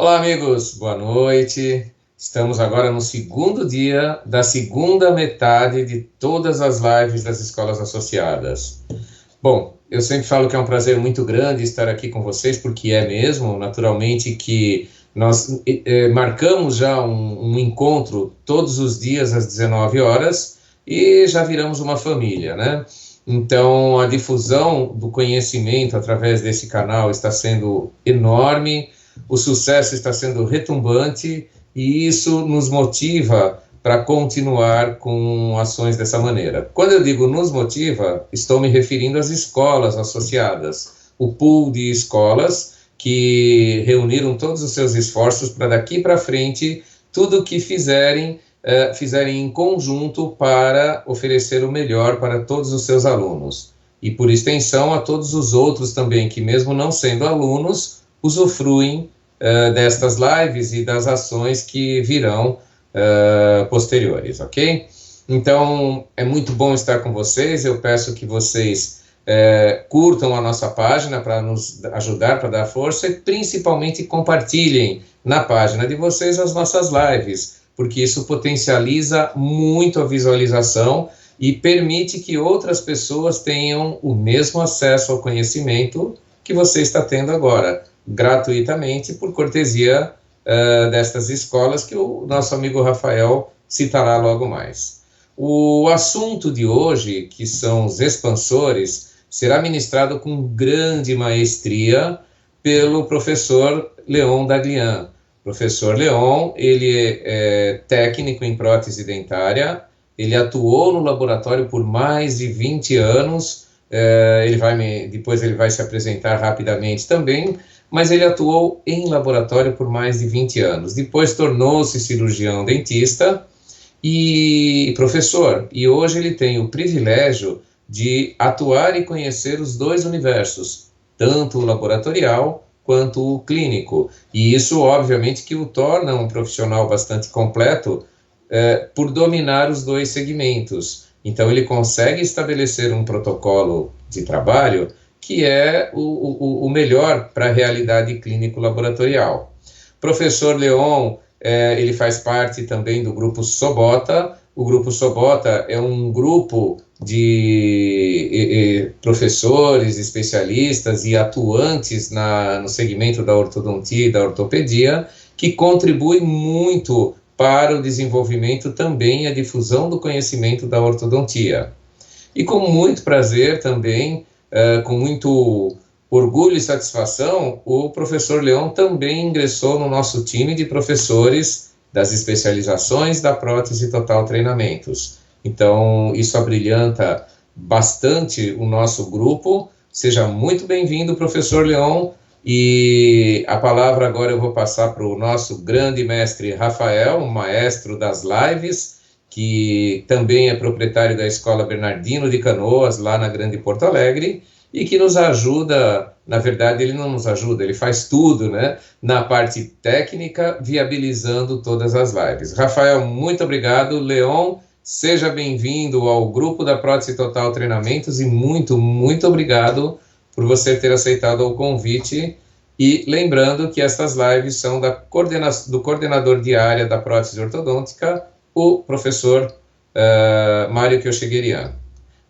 Olá, amigos, boa noite. Estamos agora no segundo dia da segunda metade de todas as lives das escolas associadas. Bom, eu sempre falo que é um prazer muito grande estar aqui com vocês, porque é mesmo, naturalmente, que nós marcamos já um encontro todos os dias às 19 horas e já viramos uma família, né? Então, a difusão do conhecimento através desse canal está sendo enorme, o sucesso está sendo retumbante e isso nos motiva para continuar com ações dessa maneira. Quando eu digo nos motiva, estou me referindo às escolas associadas, o pool de escolas que reuniram todos os seus esforços para daqui para frente, tudo o que fizerem em conjunto para oferecer o melhor para todos os seus alunos. E por extensão a todos os outros também, que mesmo não sendo alunos, usufruem destas lives e das ações que virão posteriores, ok? Então, é muito bom estar com vocês, eu peço que vocês curtam a nossa página para nos ajudar, para dar força, e principalmente compartilhem na página de vocês as nossas lives, porque isso potencializa muito a visualização e permite que outras pessoas tenham o mesmo acesso ao conhecimento que você está tendo agora, gratuitamente, por cortesia destas escolas que o nosso amigo Rafael citará logo mais. O assunto de hoje, que são os expansores, será ministrado com grande maestria pelo professor Leon Daglian. Professor Leon, ele é técnico em prótese dentária, ele atuou no laboratório por mais de 20 anos, depois ele vai se apresentar rapidamente também, mas ele atuou em laboratório por mais de 20 anos. Depois tornou-se cirurgião dentista e professor, e hoje ele tem o privilégio de atuar e conhecer os dois universos, tanto o laboratorial quanto o clínico, e isso obviamente que o torna um profissional bastante completo por dominar os dois segmentos. Então ele consegue estabelecer um protocolo de trabalho que é o melhor para a realidade clínico-laboratorial. Professor Leon, ele faz parte também do Grupo Sobota. O Grupo Sobota é um grupo de professores, especialistas e atuantes no segmento da ortodontia e da ortopedia, que contribui muito para o desenvolvimento também e a difusão do conhecimento da ortodontia. E com muito prazer também, com muito orgulho e satisfação, o professor Leon também ingressou no nosso time de professores das especializações da prótese total treinamentos. Então, isso abrilhanta bastante o nosso grupo. Seja muito bem-vindo, professor Leon, e a palavra agora eu vou passar para o nosso grande mestre Rafael, um maestro das lives, que também é proprietário da Escola Bernardino de Canoas, lá na Grande Porto Alegre, e que nos ajuda, na verdade ele não nos ajuda, ele faz tudo, né, na parte técnica, viabilizando todas as lives. Rafael, muito obrigado. Leon, seja bem-vindo ao grupo da Prótese Total Treinamentos e muito, muito obrigado por você ter aceitado o convite. E lembrando que estas lives são do coordenador de área da prótese ortodôntica, o professor Mário Kyoshigerian.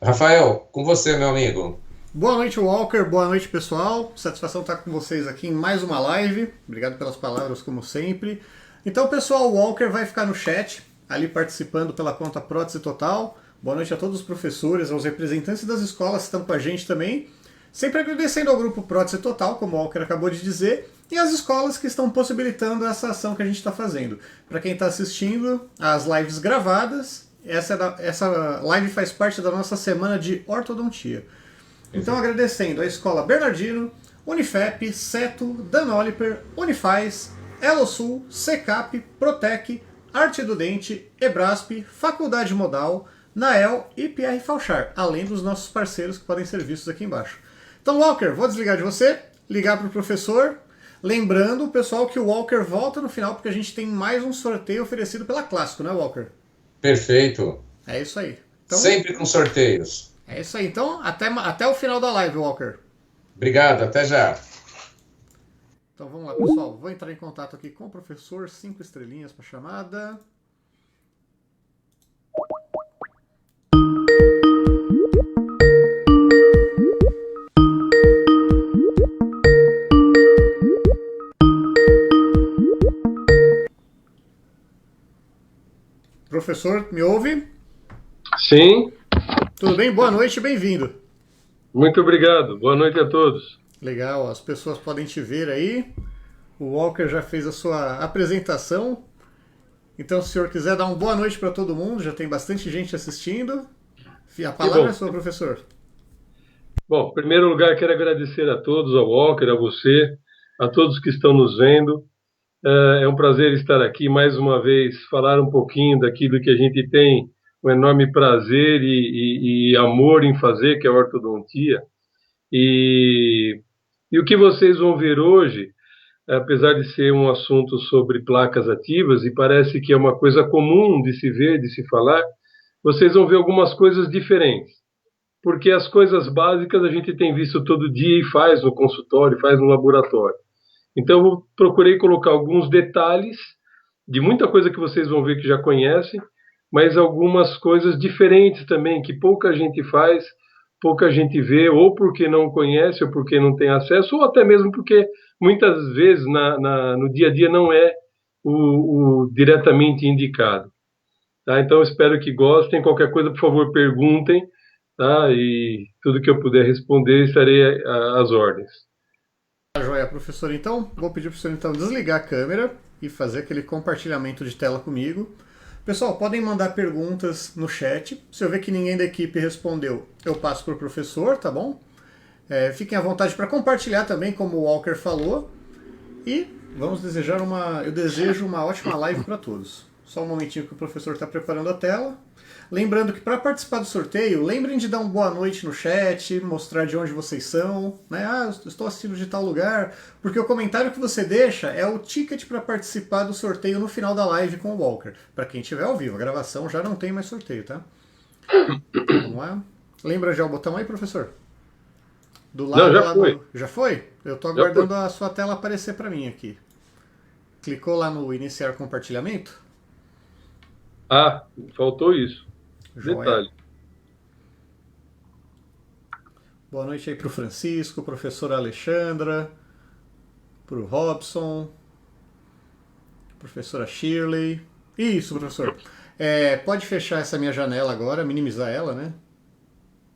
Rafael, com você, meu amigo. Boa noite, Walker. Boa noite, pessoal. Satisfação estar com vocês aqui em mais uma live. Obrigado pelas palavras, como sempre. Então, pessoal, o Walker vai ficar no chat, ali participando pela conta Prótese Total. Boa noite a todos os professores, aos representantes das escolas que estão com a gente também. Sempre agradecendo ao grupo Prótese Total, como o Walker acabou de dizer, e as escolas que estão possibilitando essa ação que a gente está fazendo. Para quem está assistindo as lives gravadas, essa live faz parte da nossa semana de ortodontia. Então, agradecendo a Escola Bernardino, Unifep, Seto, Danoliper, Unifaz, Elosul, Secap, Protec, Arte do Dente, Ebrasp, Faculdade Modal, Nael e Pierre Fauchard, além dos nossos parceiros que podem ser vistos aqui embaixo. Então, Walker, vou desligar de você, ligar para o professor. Lembrando, pessoal, que o Walker volta no final, porque a gente tem mais um sorteio oferecido pela Clássico, né, Walker? Perfeito. É isso aí. Então, sempre com sorteios. É isso aí. Então, até o final da live, Walker. Obrigado, até já. Então vamos lá, pessoal. Vou entrar em contato aqui com o professor. 5 estrelinhas para chamada. Professor, me ouve? Sim, Tudo bem? Boa noite, bem-vindo. muito obrigado. Boa noite a todos. Legal, as pessoas podem te ver aí. O Walker já fez a sua apresentação. Então, se o senhor quiser dar uma boa noite para todo mundo, já tem bastante gente assistindo. A palavra é sua, professor. Bom, em primeiro lugar, quero agradecer a todos, ao Walker, a você, a todos que estão nos vendo. É um prazer estar aqui mais uma vez, falar um pouquinho daquilo que a gente tem um enorme prazer e amor em fazer, que é a ortodontia. E o que vocês vão ver hoje, apesar de ser um assunto sobre placas ativas, e parece que é uma coisa comum de se ver, de se falar, vocês vão ver algumas coisas diferentes. Porque as coisas básicas a gente tem visto todo dia e faz no consultório, faz no laboratório. Então eu procurei colocar alguns detalhes de muita coisa que vocês vão ver que já conhecem, mas algumas coisas diferentes também, que pouca gente faz, pouca gente vê, ou porque não conhece, ou porque não tem acesso, ou até mesmo porque muitas vezes no dia a dia não é o diretamente indicado. Tá? Então eu espero que gostem. Qualquer coisa, por favor, perguntem, tá? E tudo que eu puder responder, estarei às ordens. Tá joia, professor. Então, vou pedir para o senhor então, desligar a câmera e fazer aquele compartilhamento de tela comigo. Pessoal, podem mandar perguntas no chat. Se eu ver que ninguém da equipe respondeu, eu passo para o professor, tá bom? Fiquem à vontade para compartilhar também, como o Walker falou. E vamos desejar eu desejo uma ótima live para todos. Só um momentinho que o professor está preparando a tela. Lembrando que para participar do sorteio, lembrem de dar uma boa noite no chat, mostrar de onde vocês são, né? Ah, eu estou assistindo de tal lugar, porque o comentário que você deixa é o ticket para participar do sorteio no final da live com o Walker. Para quem estiver ao vivo, a gravação já não tem mais sorteio, tá? Vamos lá. Lembra já o botão aí, professor? Do lado Não, já foi. Já foi? Eu estou aguardando a sua tela aparecer para mim aqui. Clicou lá no iniciar compartilhamento? Ah, faltou isso. Joia. Detalhe. Boa noite aí para o Francisco, professora Alexandra, para o Robson, professora Shirley. Isso, professor. Pode fechar essa minha janela agora, minimizar ela, né?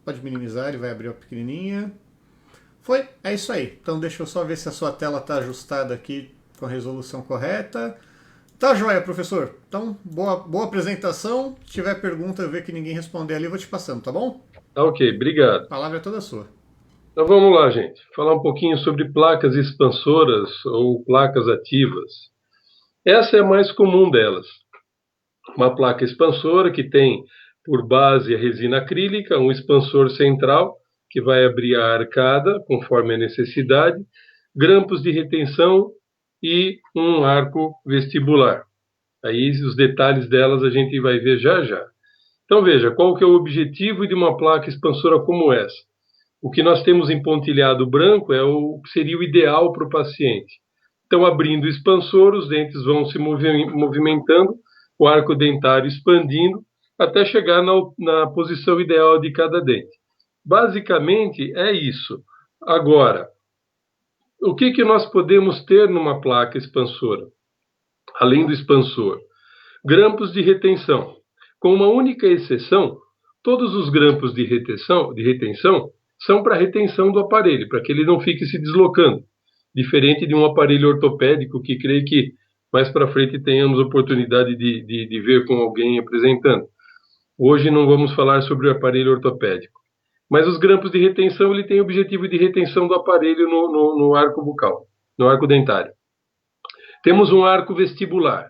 Pode minimizar, ele vai abrir a pequenininha. Foi, é isso aí. Então deixa eu só ver se a sua tela está ajustada aqui com a resolução correta. Tá joia, professor. Então, boa apresentação. Se tiver pergunta, eu ver que ninguém responder ali, eu vou te passando, tá bom? Tá ok, obrigado. A palavra é toda sua. Então vamos lá, gente. Falar um pouquinho sobre placas expansoras ou placas ativas. Essa é a mais comum delas. Uma placa expansora que tem por base a resina acrílica, um expansor central que vai abrir a arcada conforme a necessidade, grampos de retenção e um arco vestibular. Aí os detalhes delas a gente vai ver já já. Então veja, qual que é o objetivo de uma placa expansora como essa? O que nós temos em pontilhado branco é o que seria o ideal para o paciente. Então, abrindo o expansor, os dentes vão se movimentando, o arco dentário expandindo, até chegar na posição ideal de cada dente. Basicamente, é isso. Agora, o que nós podemos ter numa placa expansora? Além do expansor, grampos de retenção. Com uma única exceção, todos os grampos de retenção são para retenção do aparelho, para que ele não fique se deslocando. Diferente de um aparelho ortopédico, que creio que mais para frente tenhamos oportunidade de ver com alguém apresentando. Hoje não vamos falar sobre o aparelho ortopédico. Mas os grampos de retenção, ele tem o objetivo de retenção do aparelho no arco bucal, no arco dentário. Temos um arco vestibular.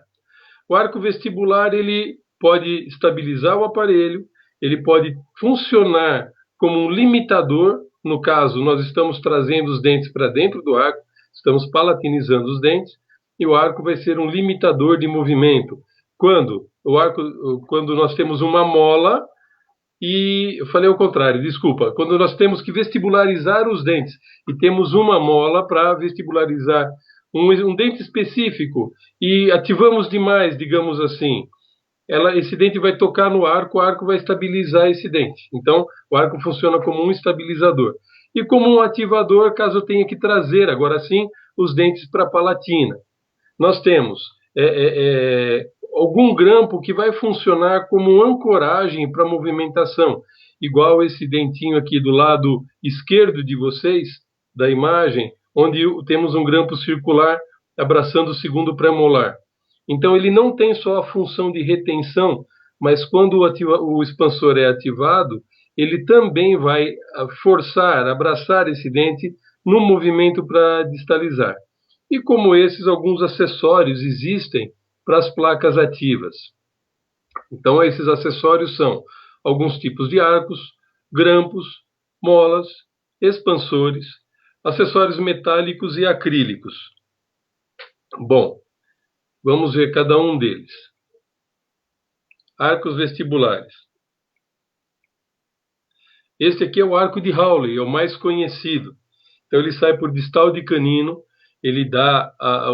O arco vestibular, ele pode estabilizar o aparelho, ele pode funcionar como um limitador. No caso, nós estamos trazendo os dentes para dentro do arco, estamos palatinizando os dentes, e o arco vai ser um limitador de movimento. Quando nós temos uma mola, e eu falei ao contrário, desculpa, quando nós temos que vestibularizar os dentes, e temos uma mola para vestibularizar um dente específico e ativamos demais, digamos assim, esse dente vai tocar no arco, o arco vai estabilizar esse dente. Então, o arco funciona como um estabilizador. E como um ativador, caso eu tenha que trazer, agora sim, os dentes para a palatina. Nós temos algum grampo que vai funcionar como ancoragem para movimentação, igual esse dentinho aqui do lado esquerdo de vocês, da imagem, onde temos um grampo circular abraçando o segundo premolar. Então, ele não tem só a função de retenção, mas quando o expansor é ativado, ele também vai forçar, abraçar esse dente no movimento para distalizar. E como esses, alguns acessórios existem para as placas ativas. Então, esses acessórios são alguns tipos de arcos, grampos, molas, expansores, acessórios metálicos e acrílicos. Bom, vamos ver cada um deles. Arcos vestibulares. Este aqui é o arco de Hawley, é o mais conhecido. Então ele sai por distal de canino, ele dá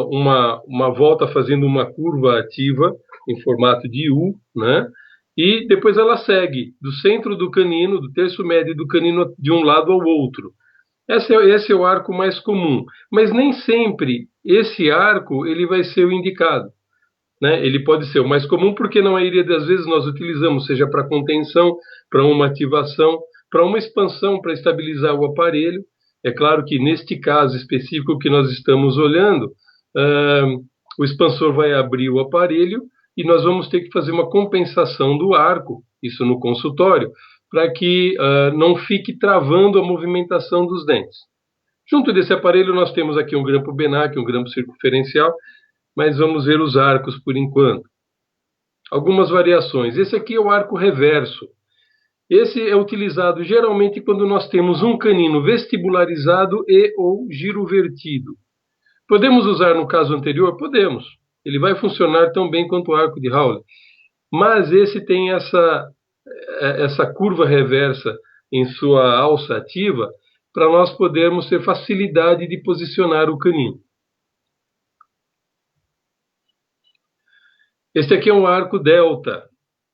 uma volta fazendo uma curva ativa em formato de U, né? E depois ela segue do centro do canino, do terço médio do canino, de um lado ao outro. Esse é o arco mais comum, mas nem sempre esse arco ele vai ser o indicado. Né? Ele pode ser o mais comum porque na maioria das vezes nós utilizamos, seja para contenção, para uma ativação, para uma expansão, para estabilizar o aparelho. É claro que neste caso específico que nós estamos olhando, o expansor vai abrir o aparelho e nós vamos ter que fazer uma compensação do arco, isso no consultório, para que não fique travando a movimentação dos dentes. Junto desse aparelho nós temos aqui um grampo Benac, um grampo circunferencial, mas vamos ver os arcos por enquanto. Algumas variações. Esse aqui é o arco reverso. Esse é utilizado geralmente quando nós temos um canino vestibularizado e ou girovertido. Podemos usar no caso anterior? Podemos. Ele vai funcionar tão bem quanto o arco de Hawley. Mas esse tem essa curva reversa em sua alça ativa para nós podermos ter facilidade de posicionar o canino. Este aqui é um arco delta.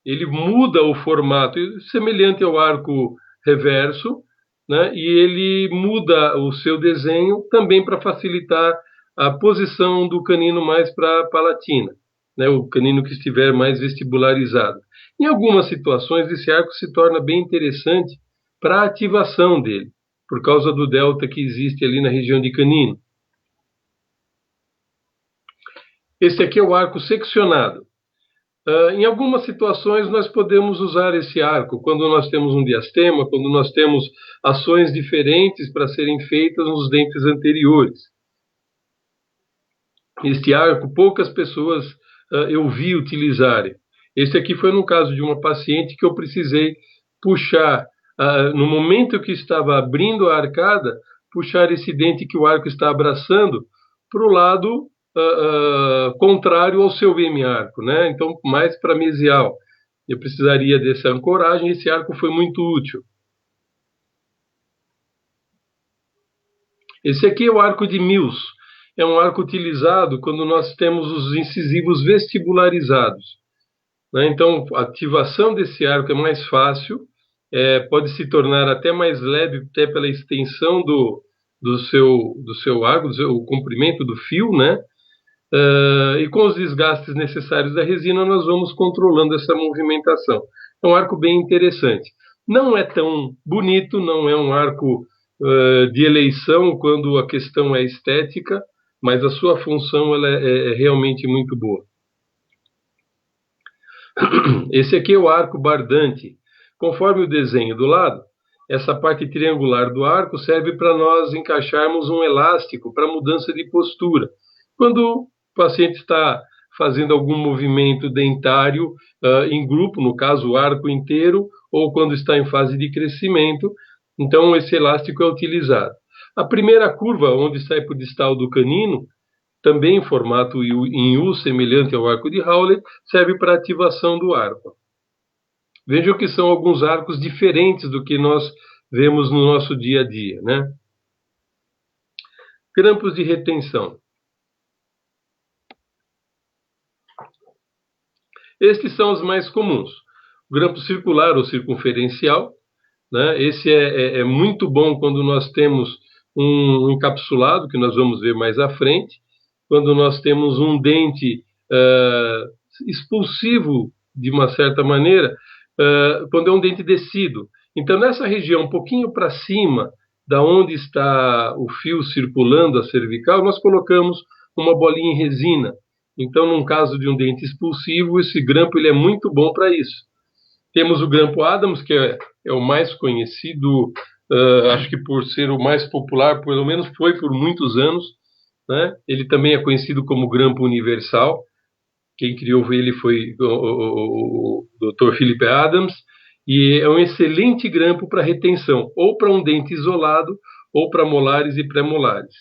Ele muda o formato, semelhante ao arco reverso, né? E ele muda o seu desenho também para facilitar a posição do canino mais para a palatina, né? O canino que estiver mais vestibularizado. Em algumas situações, esse arco se torna bem interessante para a ativação dele, por causa do delta que existe ali na região de canino. Esse aqui é o arco seccionado. Em algumas situações nós podemos usar esse arco, quando nós temos um diastema, quando nós temos ações diferentes para serem feitas nos dentes anteriores. Este arco poucas pessoas eu vi utilizarem. Este aqui foi no caso de uma paciente que eu precisei puxar, no momento que estava abrindo a arcada, puxar esse dente que o arco está abraçando para o lado contrário ao seu M-arco, né? Então, mais para mesial. Eu precisaria dessa ancoragem, esse arco foi muito útil. Esse aqui é o arco de Mills. É um arco utilizado quando nós temos os incisivos vestibularizados. Né? Então, a ativação desse arco é mais fácil, pode se tornar até mais leve, até pela extensão do seu arco, o comprimento do fio, né? E com os desgastes necessários da resina, nós vamos controlando essa movimentação. É um arco bem interessante. Não é tão bonito, não é um arco de eleição quando a questão é estética, mas a sua função ela é realmente muito boa. Esse aqui é o arco bardante. Conforme o desenho do lado, essa parte triangular do arco serve para nós encaixarmos um elástico para mudança de postura. Quando o paciente está fazendo algum movimento dentário em grupo, no caso o arco inteiro, ou quando está em fase de crescimento, então esse elástico é utilizado. A primeira curva, onde sai por distal do canino, também em formato em U, semelhante ao arco de Hawley, serve para ativação do arco. Vejam que são alguns arcos diferentes do que nós vemos no nosso dia a dia, né? Grampos de retenção. Estes são os mais comuns. O grampo circular ou circunferencial, né? Esse é muito bom quando nós temos um encapsulado, que nós vamos ver mais à frente, quando nós temos um dente expulsivo, de uma certa maneira, quando é um dente descido. Então, nessa região, um pouquinho para cima, da onde está o fio circulando a cervical, nós colocamos uma bolinha em resina. Então, num caso de um dente expulsivo, esse grampo ele é muito bom para isso. Temos o grampo Adams, que é o mais conhecido, acho que por ser o mais popular, pelo menos foi por muitos anos, né? Ele também é conhecido como grampo universal. Quem criou ele foi o Dr. Philip Adams, e é um excelente grampo para retenção, ou para um dente isolado, ou para molares e pré-molares.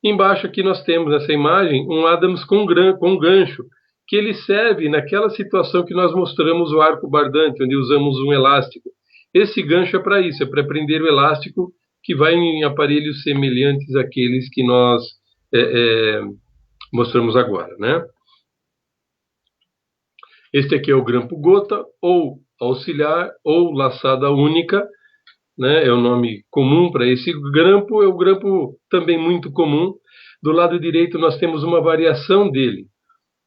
Embaixo aqui nós temos nessa imagem um Adams com gancho, que ele serve naquela situação que nós mostramos o arco bardante, onde usamos um elástico. Esse gancho é para isso, é para prender o elástico que vai em aparelhos semelhantes àqueles que nós mostramos agora, né? Este aqui é o grampo gota, ou auxiliar, ou laçada única, né? É o nome comum para esse grampo, é o grampo também muito comum. Do lado direito nós temos uma variação dele,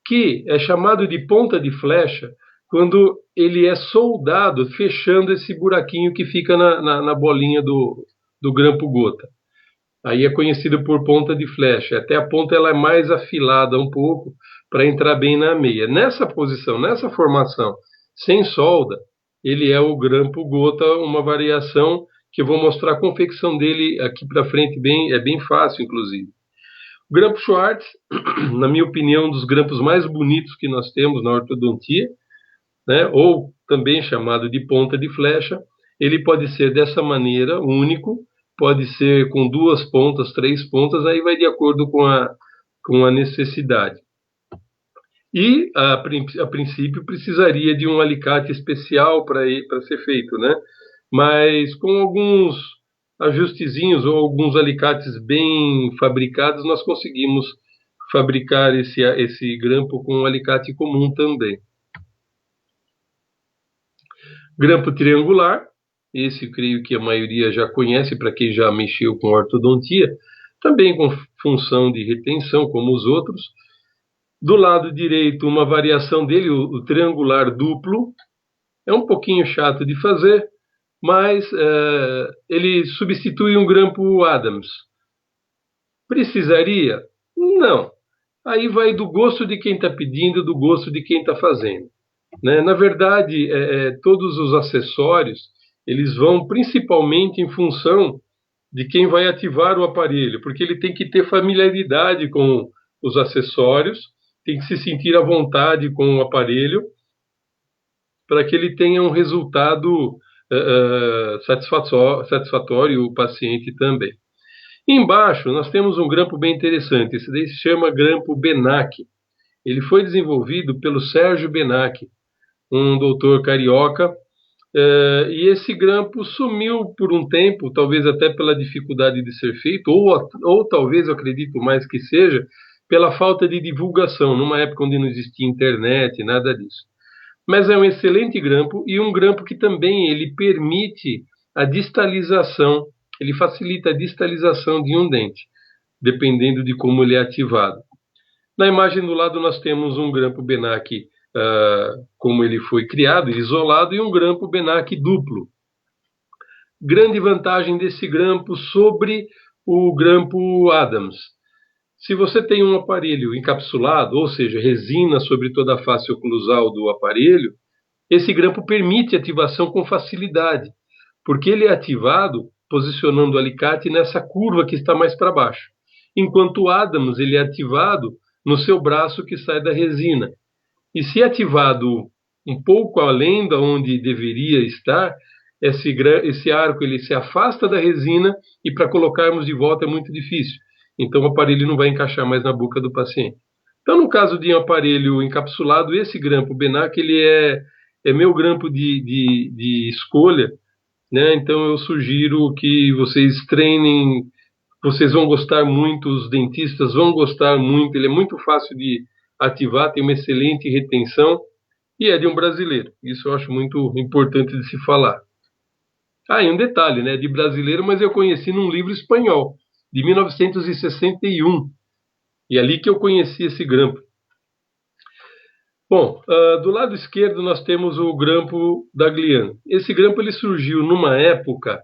que é chamado de ponta de flecha, quando ele é soldado, fechando esse buraquinho que fica na bolinha do grampo gota. Aí é conhecido por ponta de flecha. Até a ponta ela é mais afilada um pouco para entrar bem na meia. Nessa posição, nessa formação, sem solda, ele é o grampo gota, uma variação que eu vou mostrar a confecção dele aqui para frente, é bem fácil, inclusive. O grampo Schwartz, na minha opinião, um dos grampos mais bonitos que nós temos na ortodontia, né? Ou também chamado de ponta de flecha. Ele pode ser dessa maneira, único, pode ser com 2 pontas, 3 pontas, aí vai de acordo com a necessidade. E, a princípio, precisaria de um alicate especial para ser feito, né? Mas com alguns ajustezinhos ou alguns alicates bem fabricados, nós conseguimos fabricar esse grampo com um alicate comum também. Grampo triangular, esse creio que a maioria já conhece para quem já mexeu com ortodontia, também com função de retenção, como os outros. Do lado direito, uma variação dele, o triangular duplo. É um pouquinho chato de fazer, mas ele substitui um grampo Adams. Precisaria? Não. Aí vai do gosto de quem está pedindo, do gosto de quem está fazendo, né? Na verdade, todos os acessórios, eles vão principalmente em função de quem vai ativar o aparelho, porque ele tem que ter familiaridade com os acessórios, tem que se sentir à vontade com o aparelho, para que ele tenha um resultado satisfatório, o paciente também. Embaixo, nós temos um grampo bem interessante, esse daí se chama grampo Benac. Ele foi desenvolvido pelo Sérgio Benac, um doutor carioca, e esse grampo sumiu por um tempo, talvez até pela dificuldade de ser feito, ou talvez, eu acredito mais que seja, pela falta de divulgação, numa época onde não existia internet, nada disso. Mas é um excelente grampo, e um grampo que também ele permite a distalização, ele facilita a distalização de um dente, dependendo de como ele é ativado. Na imagem do lado nós temos um grampo Benac, como ele foi criado, isolado, e um grampo Benac duplo. Grande vantagem desse grampo sobre o grampo Adams. Se você tem um aparelho encapsulado, ou seja, resina sobre toda a face oclusal do aparelho, esse grampo permite ativação com facilidade, porque ele é ativado posicionando o alicate nessa curva que está mais para baixo. Enquanto o Adams ele é ativado no seu braço que sai da resina. E se ativado um pouco além de onde deveria estar, esse arco ele se afasta da resina e para colocarmos de volta é muito difícil. Então o aparelho não vai encaixar mais na boca do paciente. Então, no caso de um aparelho encapsulado, esse grampo Benac ele é meu grampo de escolha, né? Então eu sugiro que vocês treinem, vocês vão gostar muito, os dentistas vão gostar muito, ele é muito fácil de ativar, tem uma excelente retenção, e é de um brasileiro. Isso eu acho muito importante de se falar. Ah, e um detalhe, né? De brasileiro, mas eu conheci num livro espanhol, de 1961. E é ali que eu conheci esse grampo. Bom, do lado esquerdo nós temos o grampo da Glian. Esse grampo ele surgiu numa época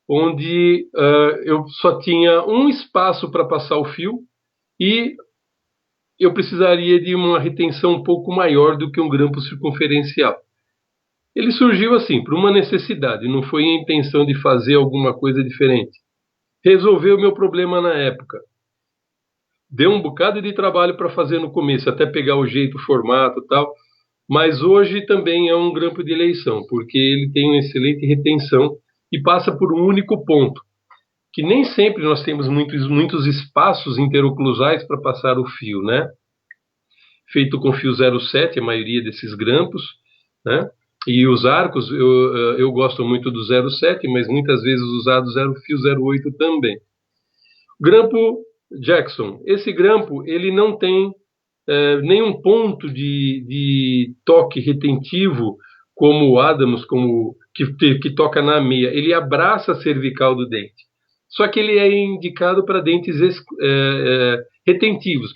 onde eu só tinha um espaço para passar o fio e eu precisaria de uma retenção um pouco maior do que um grampo circunferencial. Ele surgiu assim, por uma necessidade, não foi a intenção de fazer alguma coisa diferente. Resolveu o meu problema na época. Deu um bocado de trabalho para fazer no começo, até pegar o jeito, o formato e tal, mas hoje também é um grampo de eleição, porque ele tem uma excelente retenção e passa por um único ponto, que nem sempre nós temos muitos espaços interoclusais para passar o fio, né? Feito com fio 07, a maioria desses grampos, né? E os arcos, eu gosto muito do 07, mas muitas vezes usado fio 08 também. Grampo Jackson. Esse grampo, ele não tem nenhum ponto de toque retentivo, como o Adams, que toca na meia. Ele abraça a cervical do dente. Só que ele é indicado para dentes retentivos,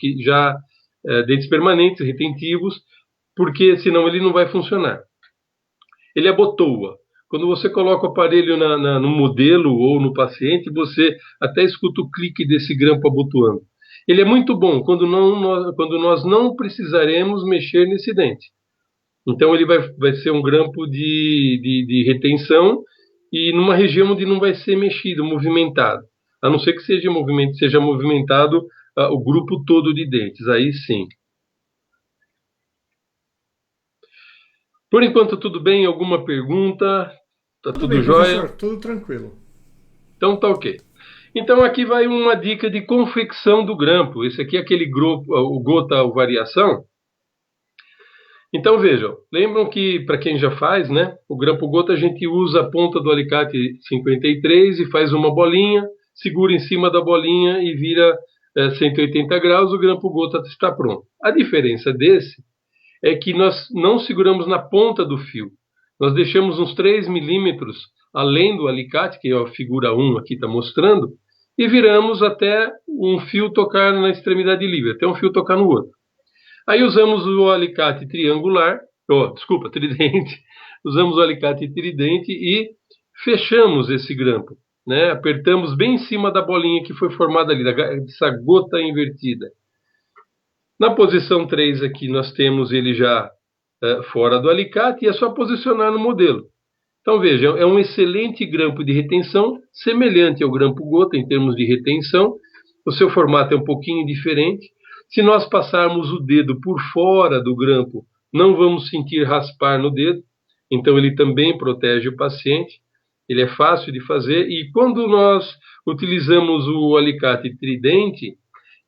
dentes permanentes, retentivos, porque senão ele não vai funcionar. Ele abotoa. Quando você coloca o aparelho no modelo ou no paciente, você até escuta o clique desse grampo abotoando. Ele é muito bom quando nós não precisaremos mexer nesse dente. Então ele vai ser um grampo de retenção e numa região onde não vai ser mexido, movimentado. A não ser que seja movimentado o grupo todo de dentes. Aí sim. Por enquanto, tudo bem? Alguma pergunta? Tá tudo bem, jóia? professor, tudo tranquilo. Então tá ok. Então aqui vai uma dica de confecção do grampo. Esse aqui é aquele grupo, o gota variação. Então vejam, lembram que para quem já faz, né? O grampo gota a gente usa a ponta do alicate 53 e faz uma bolinha, segura em cima da bolinha e vira 180 graus, o grampo gota está pronto. A diferença desse é que nós não seguramos na ponta do fio. Nós deixamos uns 3 milímetros além do alicate, que é a figura 1 aqui está mostrando, e viramos até um fio tocar na extremidade livre, até um fio tocar no outro. Aí usamos o alicate tridente. Usamos o alicate tridente e fechamos esse grampo, né? Apertamos bem em cima da bolinha que foi formada ali, dessa gota invertida. Na posição 3 aqui nós temos ele já fora do alicate e é só posicionar no modelo. Então vejam, é um excelente grampo de retenção, semelhante ao grampo gota em termos de retenção. O seu formato é um pouquinho diferente. Se nós passarmos o dedo por fora do grampo, não vamos sentir raspar no dedo. Então ele também protege o paciente. Ele é fácil de fazer. E quando nós utilizamos o alicate tridente,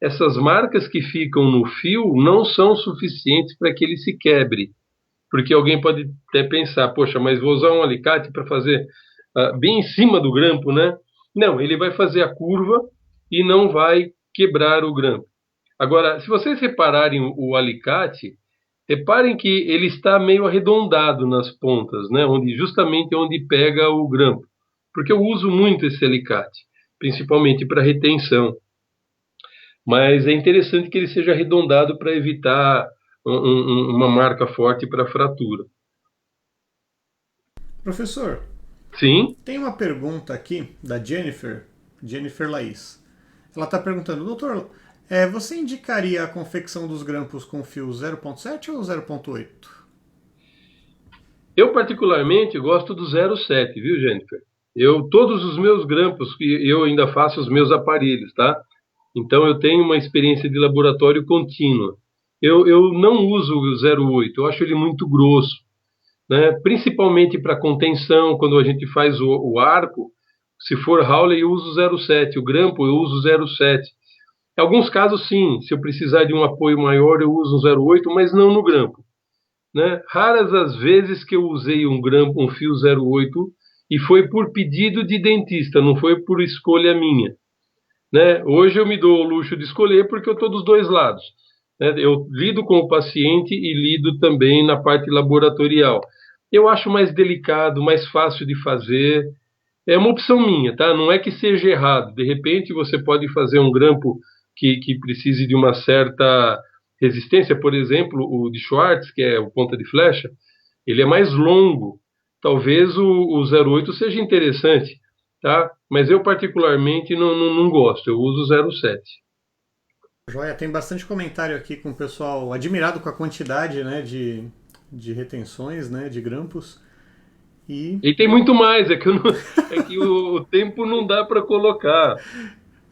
essas marcas que ficam no fio não são suficientes para que ele se quebre. Porque alguém pode até pensar, poxa, mas vou usar um alicate para fazer bem em cima do grampo, né? Não, ele vai fazer a curva e não vai quebrar o grampo. Agora, se vocês repararem o alicate, reparem que ele está meio arredondado nas pontas, né? Justamente onde pega o grampo. Porque eu uso muito esse alicate, principalmente para retenção. Mas é interessante que ele seja arredondado para evitar uma marca forte para fratura. Professor, Sim? tem uma pergunta aqui da Jennifer Laís. Ela está perguntando, doutor, você indicaria a confecção dos grampos com fio 0.7 ou 0.8? Eu particularmente gosto do 0.7, viu, Jennifer? Todos os meus grampos, eu ainda faço os meus aparelhos, tá? Então eu tenho uma experiência de laboratório contínua. Eu não uso o 0.8, eu acho ele muito grosso, né? Principalmente para contenção, quando a gente faz o arco, se for Hawley eu uso 0.7, o grampo eu uso 0.7. Em alguns casos sim, se eu precisar de um apoio maior eu uso um 0.8, mas não no grampo, né? Raras as vezes que eu usei um fio 0.8 e foi por pedido de dentista, não foi por escolha minha, né? Hoje eu me dou o luxo de escolher porque eu estou dos dois lados. né? Eu lido com o paciente e lido também na parte laboratorial. Eu acho mais delicado, mais fácil de fazer. É uma opção minha, tá? Não é que seja errado. De repente você pode fazer um grampo que precise de uma certa resistência. Por exemplo, o de Schwartz, que é o ponta de flecha, ele é mais longo. Talvez o 08 seja interessante, tá? Mas eu particularmente não gosto. Eu uso o 07. Joia, tem bastante comentário aqui com o pessoal admirado com a quantidade, né, de retenções, né, de grampos. E tem muito mais, é que o tempo não dá para colocar,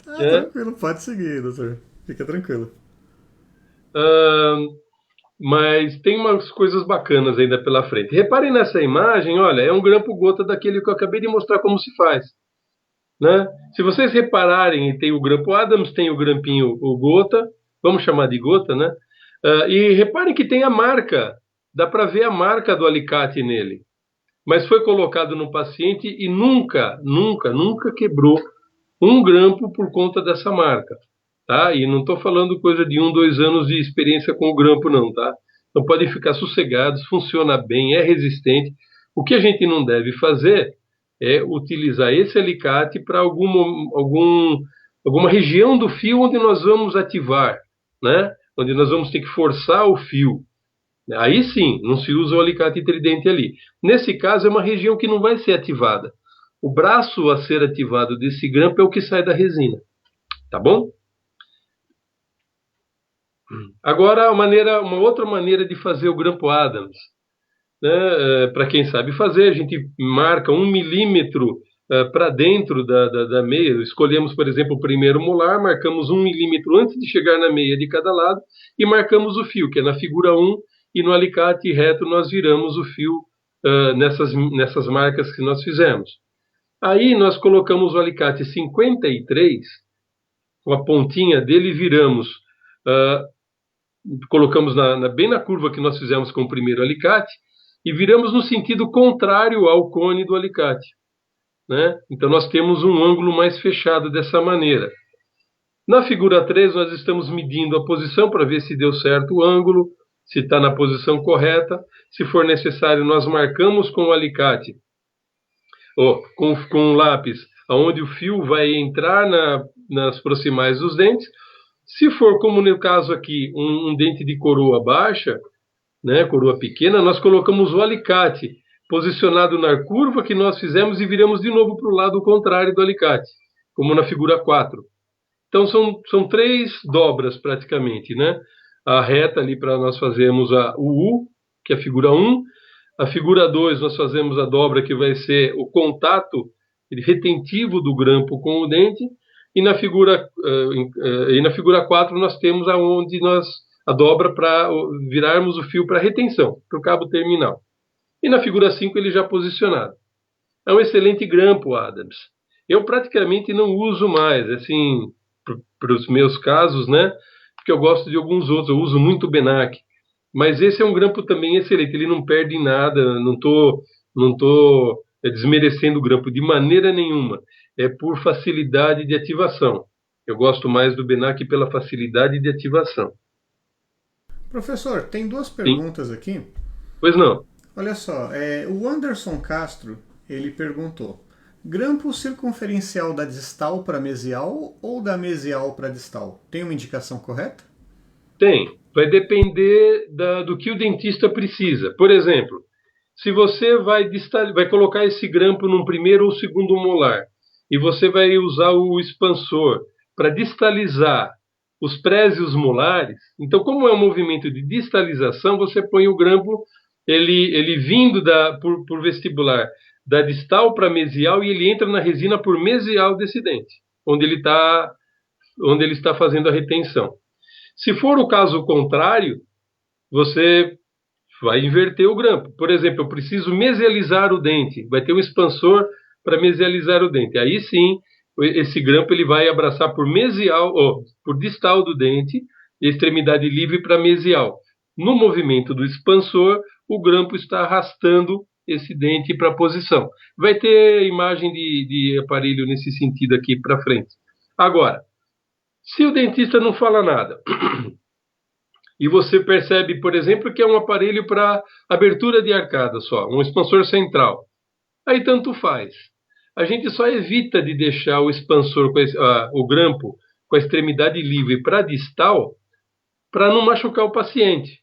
Ah, né? tranquilo, pode seguir, doutor. Fica tranquilo. Ah, mas tem umas coisas bacanas ainda pela frente. Reparem nessa imagem, olha, é um grampo gota daquele que eu acabei de mostrar como se faz, né? Se vocês repararem, tem o grampo Adams, tem o grampinho o gota, vamos chamar de gota, né? E reparem que tem a marca, dá para ver a marca do alicate nele. Mas foi colocado no paciente e nunca quebrou um grampo por conta dessa marca, tá? E não estou falando coisa de 1, 2 anos de experiência com o grampo, não, tá? Então podem ficar sossegados, funciona bem, é resistente. O que a gente não deve fazer é utilizar esse alicate para alguma região do fio onde nós vamos ativar, né? Onde nós vamos ter que forçar o fio. Aí sim, não se usa o alicate tridente ali. Nesse caso, é uma região que não vai ser ativada. O braço a ser ativado desse grampo é o que sai da resina. Tá bom? Agora, uma outra maneira de fazer o grampo Adams. Né? Para quem sabe fazer, a gente marca 1 milímetro para dentro da meia. Escolhemos, por exemplo, o primeiro molar, marcamos 1 milímetro antes de chegar na meia de cada lado e marcamos o fio, que é na figura 1, e no alicate reto nós viramos o fio nessas marcas que nós fizemos. Aí nós colocamos o alicate 53, com a pontinha dele, viramos, colocamos bem na curva que nós fizemos com o primeiro alicate, e viramos no sentido contrário ao cone do alicate, né? Então nós temos um ângulo mais fechado dessa maneira. Na figura 3 nós estamos medindo a posição para ver se deu certo o ângulo, se está na posição correta. Se for necessário, nós marcamos com o alicate, ou com um lápis, aonde o fio vai entrar nas proximais dos dentes. Se for, como no caso aqui, um dente de coroa baixa, né, coroa pequena, nós colocamos o alicate posicionado na curva que nós fizemos e viramos de novo para o lado contrário do alicate, como na figura 4. Então são 3 dobras praticamente, né? A reta ali para nós fazermos o U, que é a figura 1. A figura 2 nós fazemos a dobra que vai ser o contato retentivo do grampo com o dente. E na figura 4 nós temos a dobra para virarmos o fio para retenção, para o cabo terminal. E na figura 5 ele já posicionado. É um excelente grampo, Adams. Eu praticamente não uso mais, assim, para os meus casos, né? Porque eu gosto de alguns outros, eu uso muito o Benac. Mas esse é um grampo também excelente, ele não perde nada, não tô desmerecendo o grampo de maneira nenhuma. É por facilidade de ativação. Eu gosto mais do Benac pela facilidade de ativação. Professor, tem 2 Sim. perguntas aqui. Pois não. Olha só, o Anderson Castro, ele perguntou: grampo circunferencial da distal para mesial ou da mesial para distal? Tem uma indicação correta? Tem. Vai depender do que o dentista precisa. Por exemplo, se você vai colocar esse grampo num primeiro ou segundo molar e você vai usar o expansor para distalizar os présios molares, então como é um movimento de distalização, você põe o grampo ele vindo por vestibular da distal para mesial e ele entra na resina por mesial desse dente, onde ele está fazendo a retenção. Se for o caso contrário, você vai inverter o grampo. Por exemplo, eu preciso mesializar o dente. Vai ter um expansor para mesializar o dente. Aí sim, esse grampo ele vai abraçar por distal do dente, extremidade livre para mesial. No movimento do expansor, o grampo está arrastando esse dente para a posição. Vai ter imagem de aparelho nesse sentido aqui para frente. Agora, se o dentista não fala nada, e você percebe, por exemplo, que é um aparelho para abertura de arcada só, um expansor central. Aí tanto faz. A gente só evita de deixar o expansor, o grampo, com a extremidade livre para distal, para não machucar o paciente.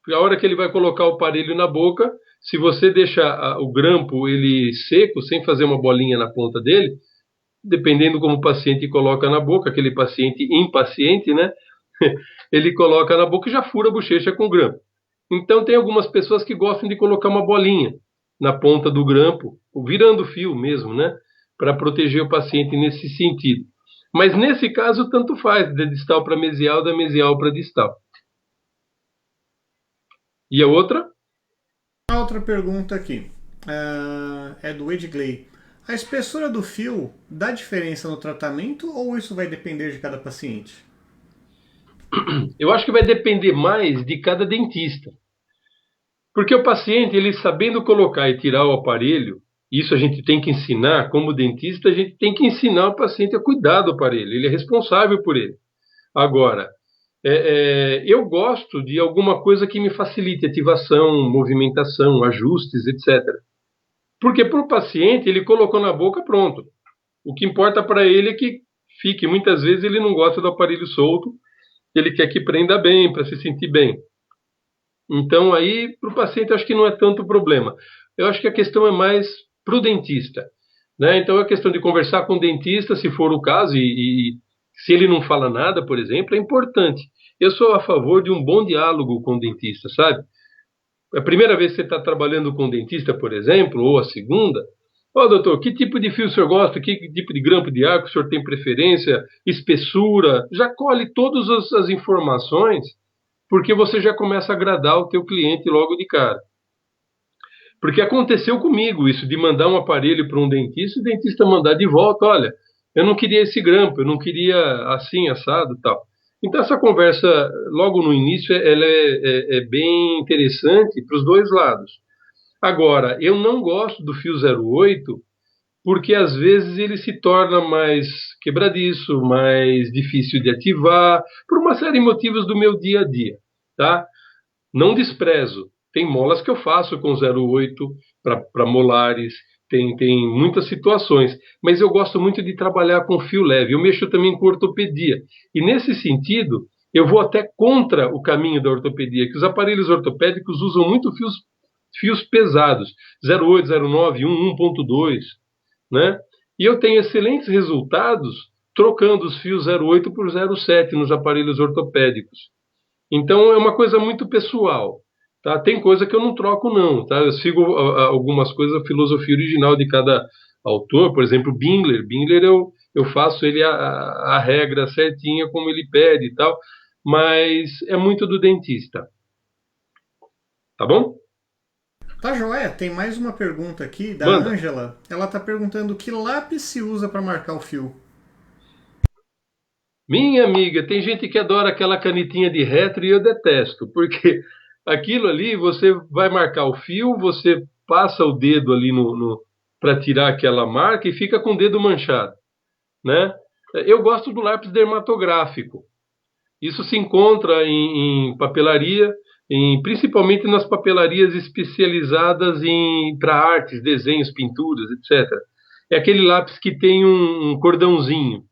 A hora que ele vai colocar o aparelho na boca, se você deixa o grampo ele seco, sem fazer uma bolinha na ponta dele, dependendo como o paciente coloca na boca, aquele paciente impaciente, né? Ele coloca na boca e já fura a bochecha com o grampo. Então tem algumas pessoas que gostam de colocar uma bolinha na ponta do grampo, virando fio mesmo, né? Para proteger o paciente nesse sentido. Mas nesse caso, tanto faz, de distal para mesial, da mesial para distal. E a outra? A outra pergunta aqui é do Edgley. A espessura do fio dá diferença no tratamento ou isso vai depender de cada paciente? Eu acho que vai depender mais de cada dentista. Porque o paciente, ele sabendo colocar e tirar o aparelho, isso a gente tem que ensinar, como dentista, a gente tem que ensinar o paciente a cuidar do aparelho, ele é responsável por ele. Agora, eu gosto de alguma coisa que me facilite ativação, movimentação, ajustes, etc. Porque para o paciente, ele colocou na boca, pronto. O que importa para ele é que fique. Muitas vezes ele não gosta do aparelho solto, ele quer que prenda bem, para se sentir bem. Então, aí, para o paciente, eu acho que não é tanto problema. Eu acho que a questão é mais para o dentista. Né? Então, é questão de conversar com o dentista, se for o caso, e se ele não fala nada, por exemplo, é importante. Eu sou a favor de um bom diálogo com o dentista, sabe? A primeira vez que você está trabalhando com o dentista, por exemplo, ou a segunda, doutor, que tipo de fio o senhor gosta? Que tipo de grampo de arco o senhor tem preferência? Espessura? Já colhe todas as informações, porque você já começa a agradar o teu cliente logo de cara. Porque aconteceu comigo isso, de mandar um aparelho para um dentista, e o dentista mandar de volta, olha, eu não queria esse grampo, eu não queria assim, assado e tal. Então essa conversa, logo no início, ela é bem interessante para os dois lados. Agora, eu não gosto do fio 08, porque às vezes ele se torna mais quebradiço, mais difícil de ativar, por uma série de motivos do meu dia a dia, tá? Não desprezo. Tem molas que eu faço com 08 para molares, tem muitas situações, mas eu gosto muito de trabalhar com fio leve. Eu mexo também com ortopedia. E nesse sentido, eu vou até contra o caminho da ortopedia, que os aparelhos ortopédicos usam muito fios pesados, 08, 09, 1.2, né? E eu tenho excelentes resultados trocando os fios 08 por 07 nos aparelhos ortopédicos. Então é uma coisa muito pessoal. Tá? Tem coisa que eu não troco, não. Tá? Eu sigo algumas coisas, a filosofia original de cada autor. Por exemplo, Bingler. Bingler eu faço ele a regra certinha, como ele pede e tal. Mas é muito do dentista. Tá bom? Tá joia. Tem mais uma pergunta aqui da Manda. Ângela. Ela tá perguntando que lápis se usa para marcar o fio. Minha amiga, tem gente que adora aquela canetinha de retro e eu detesto, porque aquilo ali você vai marcar o fio, você passa o dedo ali para tirar aquela marca e fica com o dedo manchado, né? Eu gosto do lápis dermatográfico. Isso se encontra em papelaria, principalmente nas papelarias especializadas para artes, desenhos, pinturas, etc. É aquele lápis que tem um cordãozinho.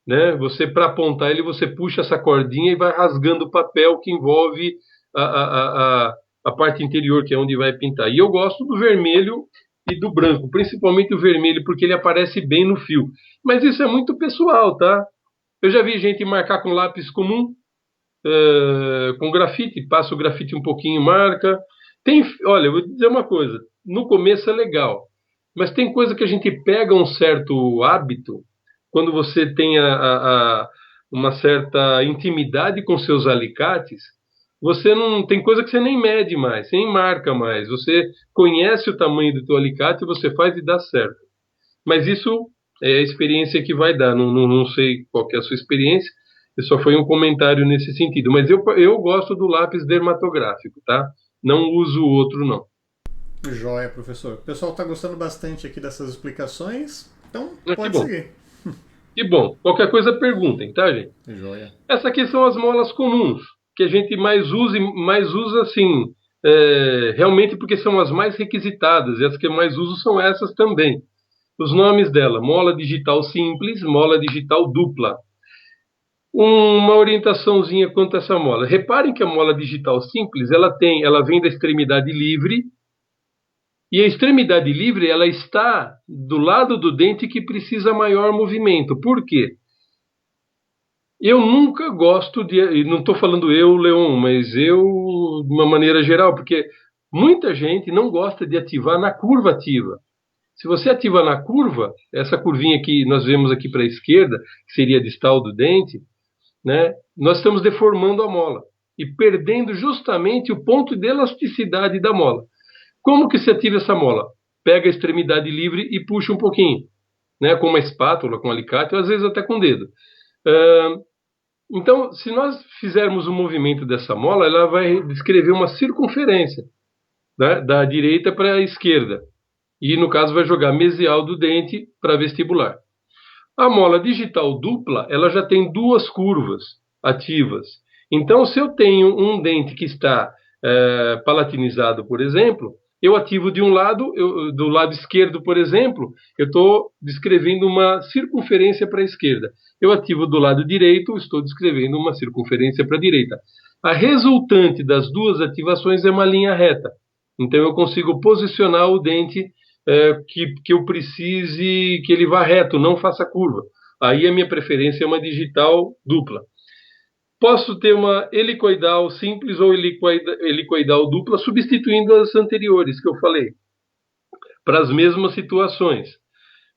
Né? Você, para apontar ele, você puxa essa cordinha e vai rasgando o papel que envolve a parte interior, que é onde vai pintar. E eu gosto do vermelho e do branco, principalmente o vermelho, porque ele aparece bem no fio. Mas isso é muito pessoal, tá? Eu já vi gente marcar com lápis comum, com grafite, passa o grafite um pouquinho, marca. Olha, eu vou dizer uma coisa, no começo é legal, mas tem coisa que a gente pega um certo hábito, quando você tem uma certa intimidade com seus alicates, você não tem coisa que você nem mede mais, você nem marca mais. Você conhece o tamanho do teu alicate, você faz e dá certo. Mas isso é a experiência que vai dar. Não sei qual que é a sua experiência, só foi um comentário nesse sentido. Mas eu gosto do lápis dermatográfico, tá? Não uso o outro, não. Joia, professor. O pessoal está gostando bastante aqui dessas explicações, então pode seguir. E bom, qualquer coisa perguntem, tá, gente? Joia. Essas aqui são as molas comuns. que a gente mais usa, assim, realmente porque são as mais requisitadas, e as que eu mais uso são essas também. Os nomes dela: mola digital simples, mola digital dupla. Uma orientaçãozinha quanto a essa mola. Reparem que a mola digital simples, ela vem da extremidade livre, e a extremidade livre, ela está do lado do dente que precisa maior movimento. Por quê? Eu nunca gosto de... Não estou falando eu, Leon, mas eu, de uma maneira geral, porque muita gente não gosta de ativar na curva ativa. Se você ativa na curva, essa curvinha que nós vemos aqui para a esquerda, que seria a distal do dente, né, nós estamos deformando a mola e perdendo justamente o ponto de elasticidade da mola. Como que se ativa essa mola? Pega a extremidade livre e puxa um pouquinho, né, com uma espátula, com um alicate, ou às vezes até com o dedo. Então, se nós fizermos um movimento dessa mola, ela vai descrever uma circunferência, né, da direita para a esquerda. E, no caso, vai jogar mesial do dente para vestibular. A mola digital dupla, ela já tem duas curvas ativas. Então, se eu tenho um dente que está palatinizado, por exemplo, eu ativo de um lado, do lado esquerdo, por exemplo, eu estou descrevendo uma circunferência para a esquerda. Eu ativo do lado direito, estou descrevendo uma circunferência para a direita. A resultante das duas ativações é uma linha reta. Então, eu consigo posicionar o dente que eu precise que ele vá reto, não faça curva. Aí a minha preferência é uma digital dupla. Posso ter uma helicoidal simples ou helicoidal dupla, substituindo as anteriores que eu falei, para as mesmas situações.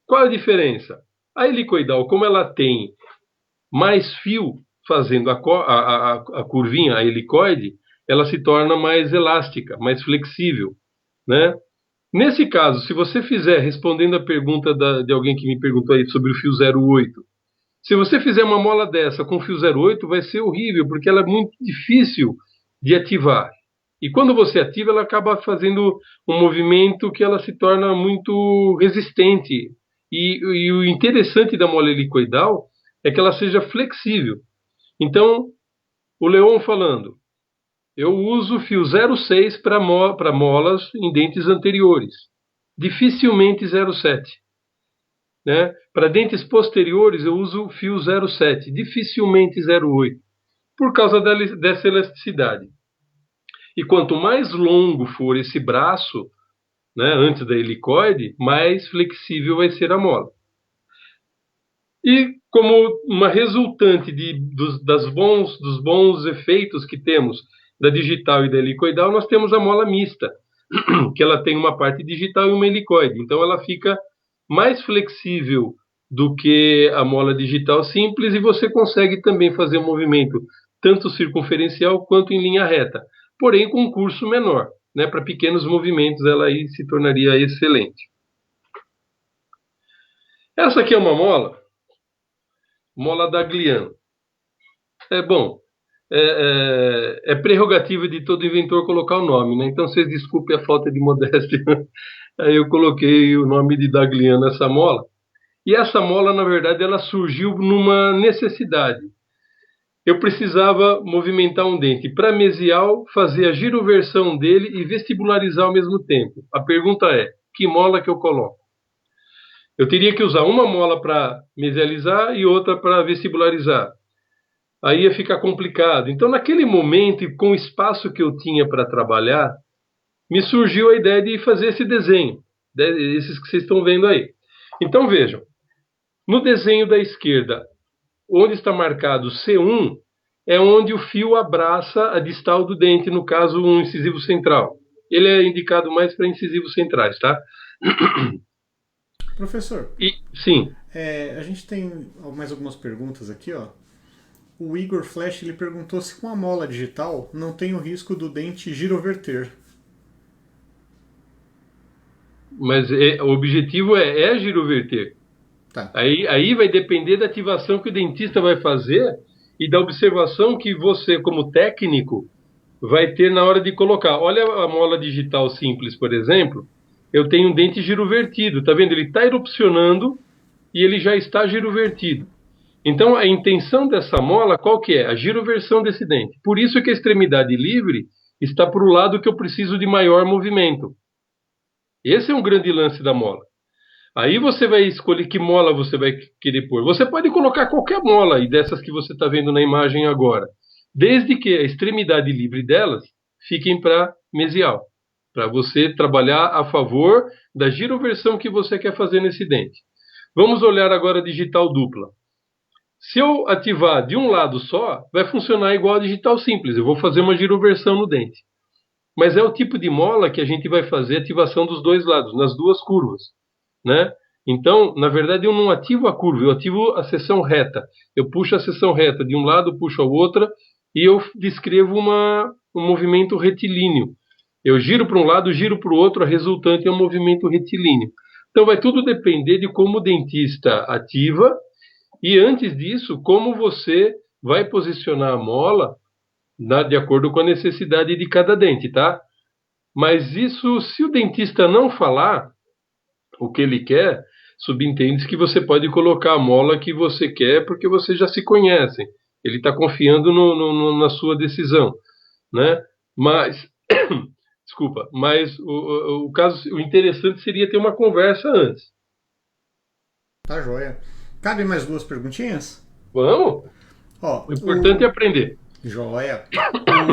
Qual a diferença? A helicoidal, como ela tem mais fio fazendo a curvinha, a helicoide, ela se torna mais elástica, mais flexível, né? Nesse caso, se você fizer, respondendo a pergunta de alguém que me perguntou aí sobre o fio 08, se você fizer uma mola dessa com fio 08, vai ser horrível, porque ela é muito difícil de ativar. E quando você ativa, ela acaba fazendo um movimento que ela se torna muito resistente. E o interessante da mola helicoidal é que ela seja flexível. Então, o Leon falando, eu uso fio 06 para molas em dentes anteriores, dificilmente 07. Né? Para dentes posteriores eu uso fio 07, dificilmente 08, por causa dessa elasticidade. E quanto mais longo for esse braço, né, antes da helicoide, mais flexível vai ser a mola. E como uma resultante dos bons efeitos que temos da digital e da helicoidal, nós temos a mola mista, que ela tem uma parte digital e uma helicoide. Então ela fica mais flexível do que a mola digital simples e você consegue também fazer um movimento tanto circunferencial quanto em linha reta, porém com um curso menor, né? Para pequenos movimentos ela aí se tornaria excelente. Essa aqui é uma mola Daglian. É prerrogativa de todo inventor colocar o nome, né? Então vocês desculpem a falta de modéstia. Aí eu coloquei o nome de Daglian nessa mola. E essa mola, na verdade, ela surgiu numa necessidade. Eu precisava movimentar um dente para mesial, fazer a giroversão dele e vestibularizar ao mesmo tempo. A pergunta é, que mola que eu coloco? Eu teria que usar uma mola para mesializar e outra para vestibularizar. Aí ia ficar complicado. Então, naquele momento, e com o espaço que eu tinha para trabalhar, me surgiu a ideia de fazer esse desenho, esses que vocês estão vendo aí. Então, vejam, no desenho da esquerda, onde está marcado C1, é onde o fio abraça a distal do dente, no caso, um incisivo central. Ele é indicado mais para incisivos centrais, tá? Professor, sim. A gente tem mais algumas perguntas aqui, ó. O Igor Flash ele perguntou se com a mola digital não tem o risco do dente giroverter. Mas o objetivo é giroverter. Tá. Aí vai depender da ativação que o dentista vai fazer e da observação que você, como técnico, vai ter na hora de colocar. Olha a mola digital simples, por exemplo. Eu tenho um dente girovertido. Tá vendo? Ele está erupcionando e ele já está girovertido. Então, a intenção dessa mola, qual que é? A giroversão desse dente. Por isso que a extremidade livre está para o lado que eu preciso de maior movimento. Esse é um grande lance da mola. Aí você vai escolher que mola você vai querer pôr. Você pode colocar qualquer mola aí dessas que você está vendo na imagem agora, desde que a extremidade livre delas fiquem para mesial, para você trabalhar a favor da giroversão que você quer fazer nesse dente. Vamos olhar agora a digital dupla. Se eu ativar de um lado só, vai funcionar igual a digital simples. Eu vou fazer uma giroversão no dente. Mas é o tipo de mola que a gente vai fazer ativação dos dois lados, nas duas curvas, né? Então, na verdade, eu não ativo a curva, eu ativo a seção reta. Eu puxo a seção reta de um lado, puxo a outra e eu descrevo um movimento retilíneo. Eu giro para um lado, giro para o outro, a resultante é um movimento retilíneo. Então, vai tudo depender de como o dentista ativa e, antes disso, como você vai posicionar a mola de acordo com a necessidade de cada dente, tá? Mas isso, se o dentista não falar o que ele quer, subentende que você pode colocar a mola que você quer porque vocês já se conhecem. Ele está confiando na sua decisão, né? Mas, desculpa, mas o caso, o interessante seria ter uma conversa antes. Tá joia. Cabe mais duas perguntinhas? Vamos? Ó, O importante é aprender. Joia.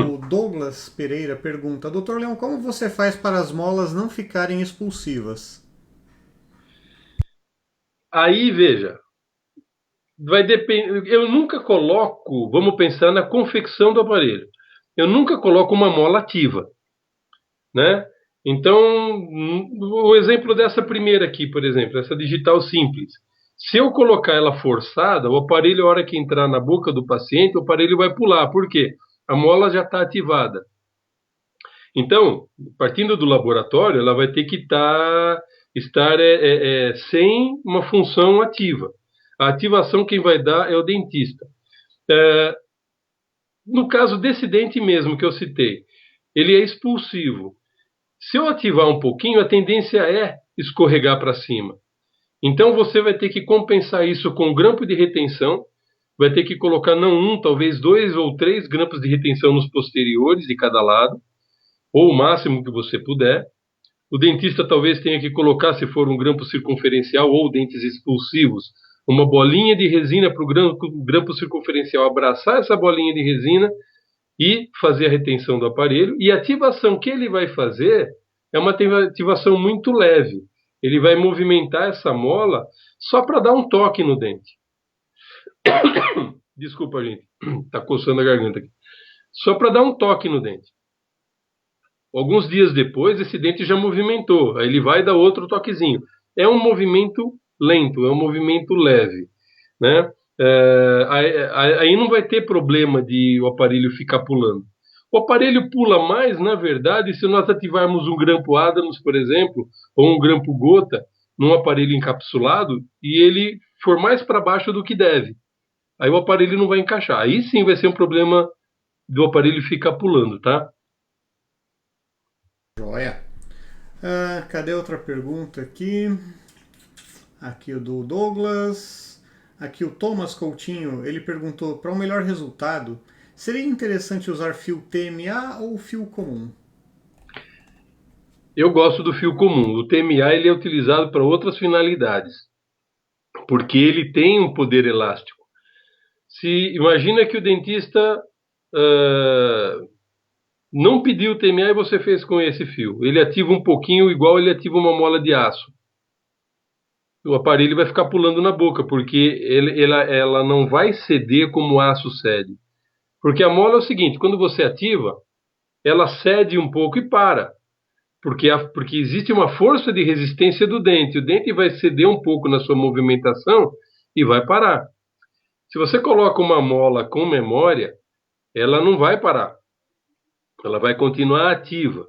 O Douglas Pereira pergunta: Doutor Leão, como você faz para as molas não ficarem expulsivas? Aí, veja, vai depender. Eu nunca coloco, vamos pensar na confecção do aparelho. Eu nunca coloco uma mola ativa, né? Então, o exemplo dessa primeira aqui, por exemplo, essa digital simples. Se eu colocar ela forçada, o aparelho, a hora que entrar na boca do paciente, o aparelho vai pular. Por quê? A mola já está ativada. Então, partindo do laboratório, ela vai ter que estar sem uma função ativa. A ativação quem vai dar é o dentista. No caso desse dente mesmo que eu citei, ele é expulsivo. Se eu ativar um pouquinho, a tendência é escorregar para cima. Então você vai ter que compensar isso com grampo de retenção, vai ter que colocar não um, talvez 2 ou 3 grampos de retenção nos posteriores de cada lado, ou o máximo que você puder. O dentista talvez tenha que colocar, se for um grampo circunferencial ou dentes expulsivos, uma bolinha de resina para o grampo circunferencial abraçar essa bolinha de resina e fazer a retenção do aparelho. E a ativação que ele vai fazer é uma ativação muito leve. Ele vai movimentar essa mola só para dar um toque no dente. Desculpa, gente. Está coçando a garganta aqui. Só para dar um toque no dente. Alguns dias depois, esse dente já movimentou. Aí ele vai dar outro toquezinho. É um movimento lento, é um movimento leve, né? Aí não vai ter problema de o aparelho ficar pulando. O aparelho pula mais, na verdade, se nós ativarmos um grampo Adams, por exemplo, ou um grampo gota num aparelho encapsulado e ele for mais para baixo do que deve. Aí o aparelho não vai encaixar. Aí sim vai ser um problema do aparelho ficar pulando, tá? Joia. Cadê outra pergunta aqui? Aqui o do Douglas. Aqui o Thomas Coutinho, ele perguntou: para um melhor resultado, seria interessante usar fio TMA ou fio comum? Eu gosto do fio comum. O TMA ele é utilizado para outras finalidades, porque ele tem um poder elástico. Se imagina que o dentista não pediu TMA e você fez com esse fio. Ele ativa um pouquinho igual ele ativa uma mola de aço. O aparelho vai ficar pulando na boca, porque ela não vai ceder como o aço cede. Porque a mola é o seguinte, quando você ativa, ela cede um pouco e para. Porque existe uma força de resistência do dente. O dente vai ceder um pouco na sua movimentação e vai parar. Se você coloca uma mola com memória, ela não vai parar. Ela vai continuar ativa,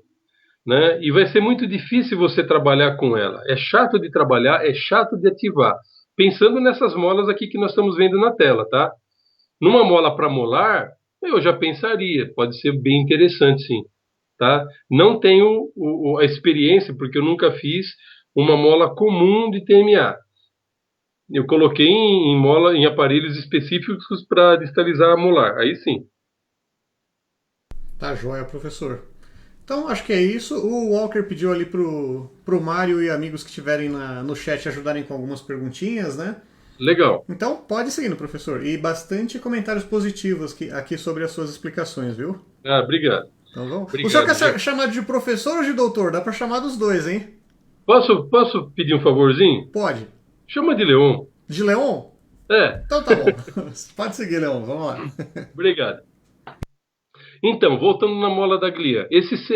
né? E vai ser muito difícil você trabalhar com ela. É chato de trabalhar, é chato de ativar. Pensando nessas molas aqui que nós estamos vendo na tela, tá? Numa mola para molar, eu já pensaria. Pode ser bem interessante, sim. Tá? Não tenho a experiência, porque eu nunca fiz uma mola comum de TMA. eu coloquei em aparelhos específicos para distalizar a molar. Aí sim. Tá joia, professor. Então, acho que é isso. O Walker pediu ali pro Mário e amigos que estiverem no chat ajudarem com algumas perguntinhas, né? Legal. Então, pode seguir, professor. E bastante comentários positivos aqui sobre as suas explicações, viu? Ah, obrigado. Então vamos. O senhor Obrigado, quer ser gente. chamado de professor ou de doutor? Dá pra chamar dos dois, hein? Posso pedir um favorzinho? Pode. Chama de Leon. De Leon? É, Então tá bom. Pode seguir, Leon. Vamos lá. obrigado. Então, voltando na mola da glia.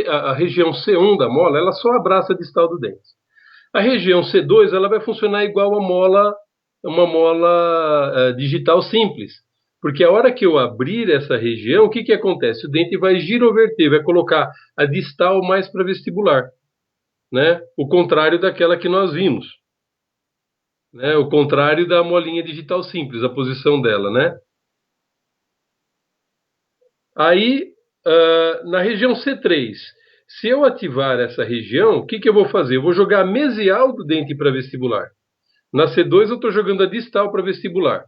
A região C1 da mola, ela só abraça a distal do dente. A região C2, ela vai funcionar igual uma mola digital simples. Porque a hora que eu abrir essa região, o que acontece? O dente vai giroverter, vai colocar a distal mais para vestibular, né? O contrário daquela que nós vimos, né? O contrário da molinha digital simples, a posição dela, né? Aí, na região C3, se eu ativar essa região, o que eu vou fazer? Eu vou jogar a mesial do dente para vestibular. Na C2 eu estou jogando a distal para vestibular.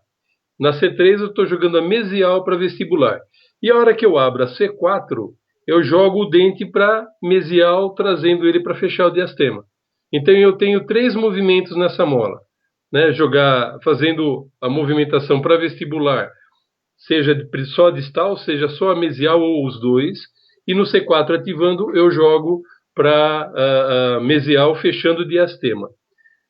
Na C3 eu estou jogando a mesial para vestibular. E a hora que eu abro a C4, eu jogo o dente para mesial, trazendo ele para fechar o diastema. Então eu tenho 3 movimentos nessa mola, né? Fazendo a movimentação para vestibular, seja só a distal, seja só a mesial ou os dois. E no C4 ativando, eu jogo para mesial, fechando o diastema.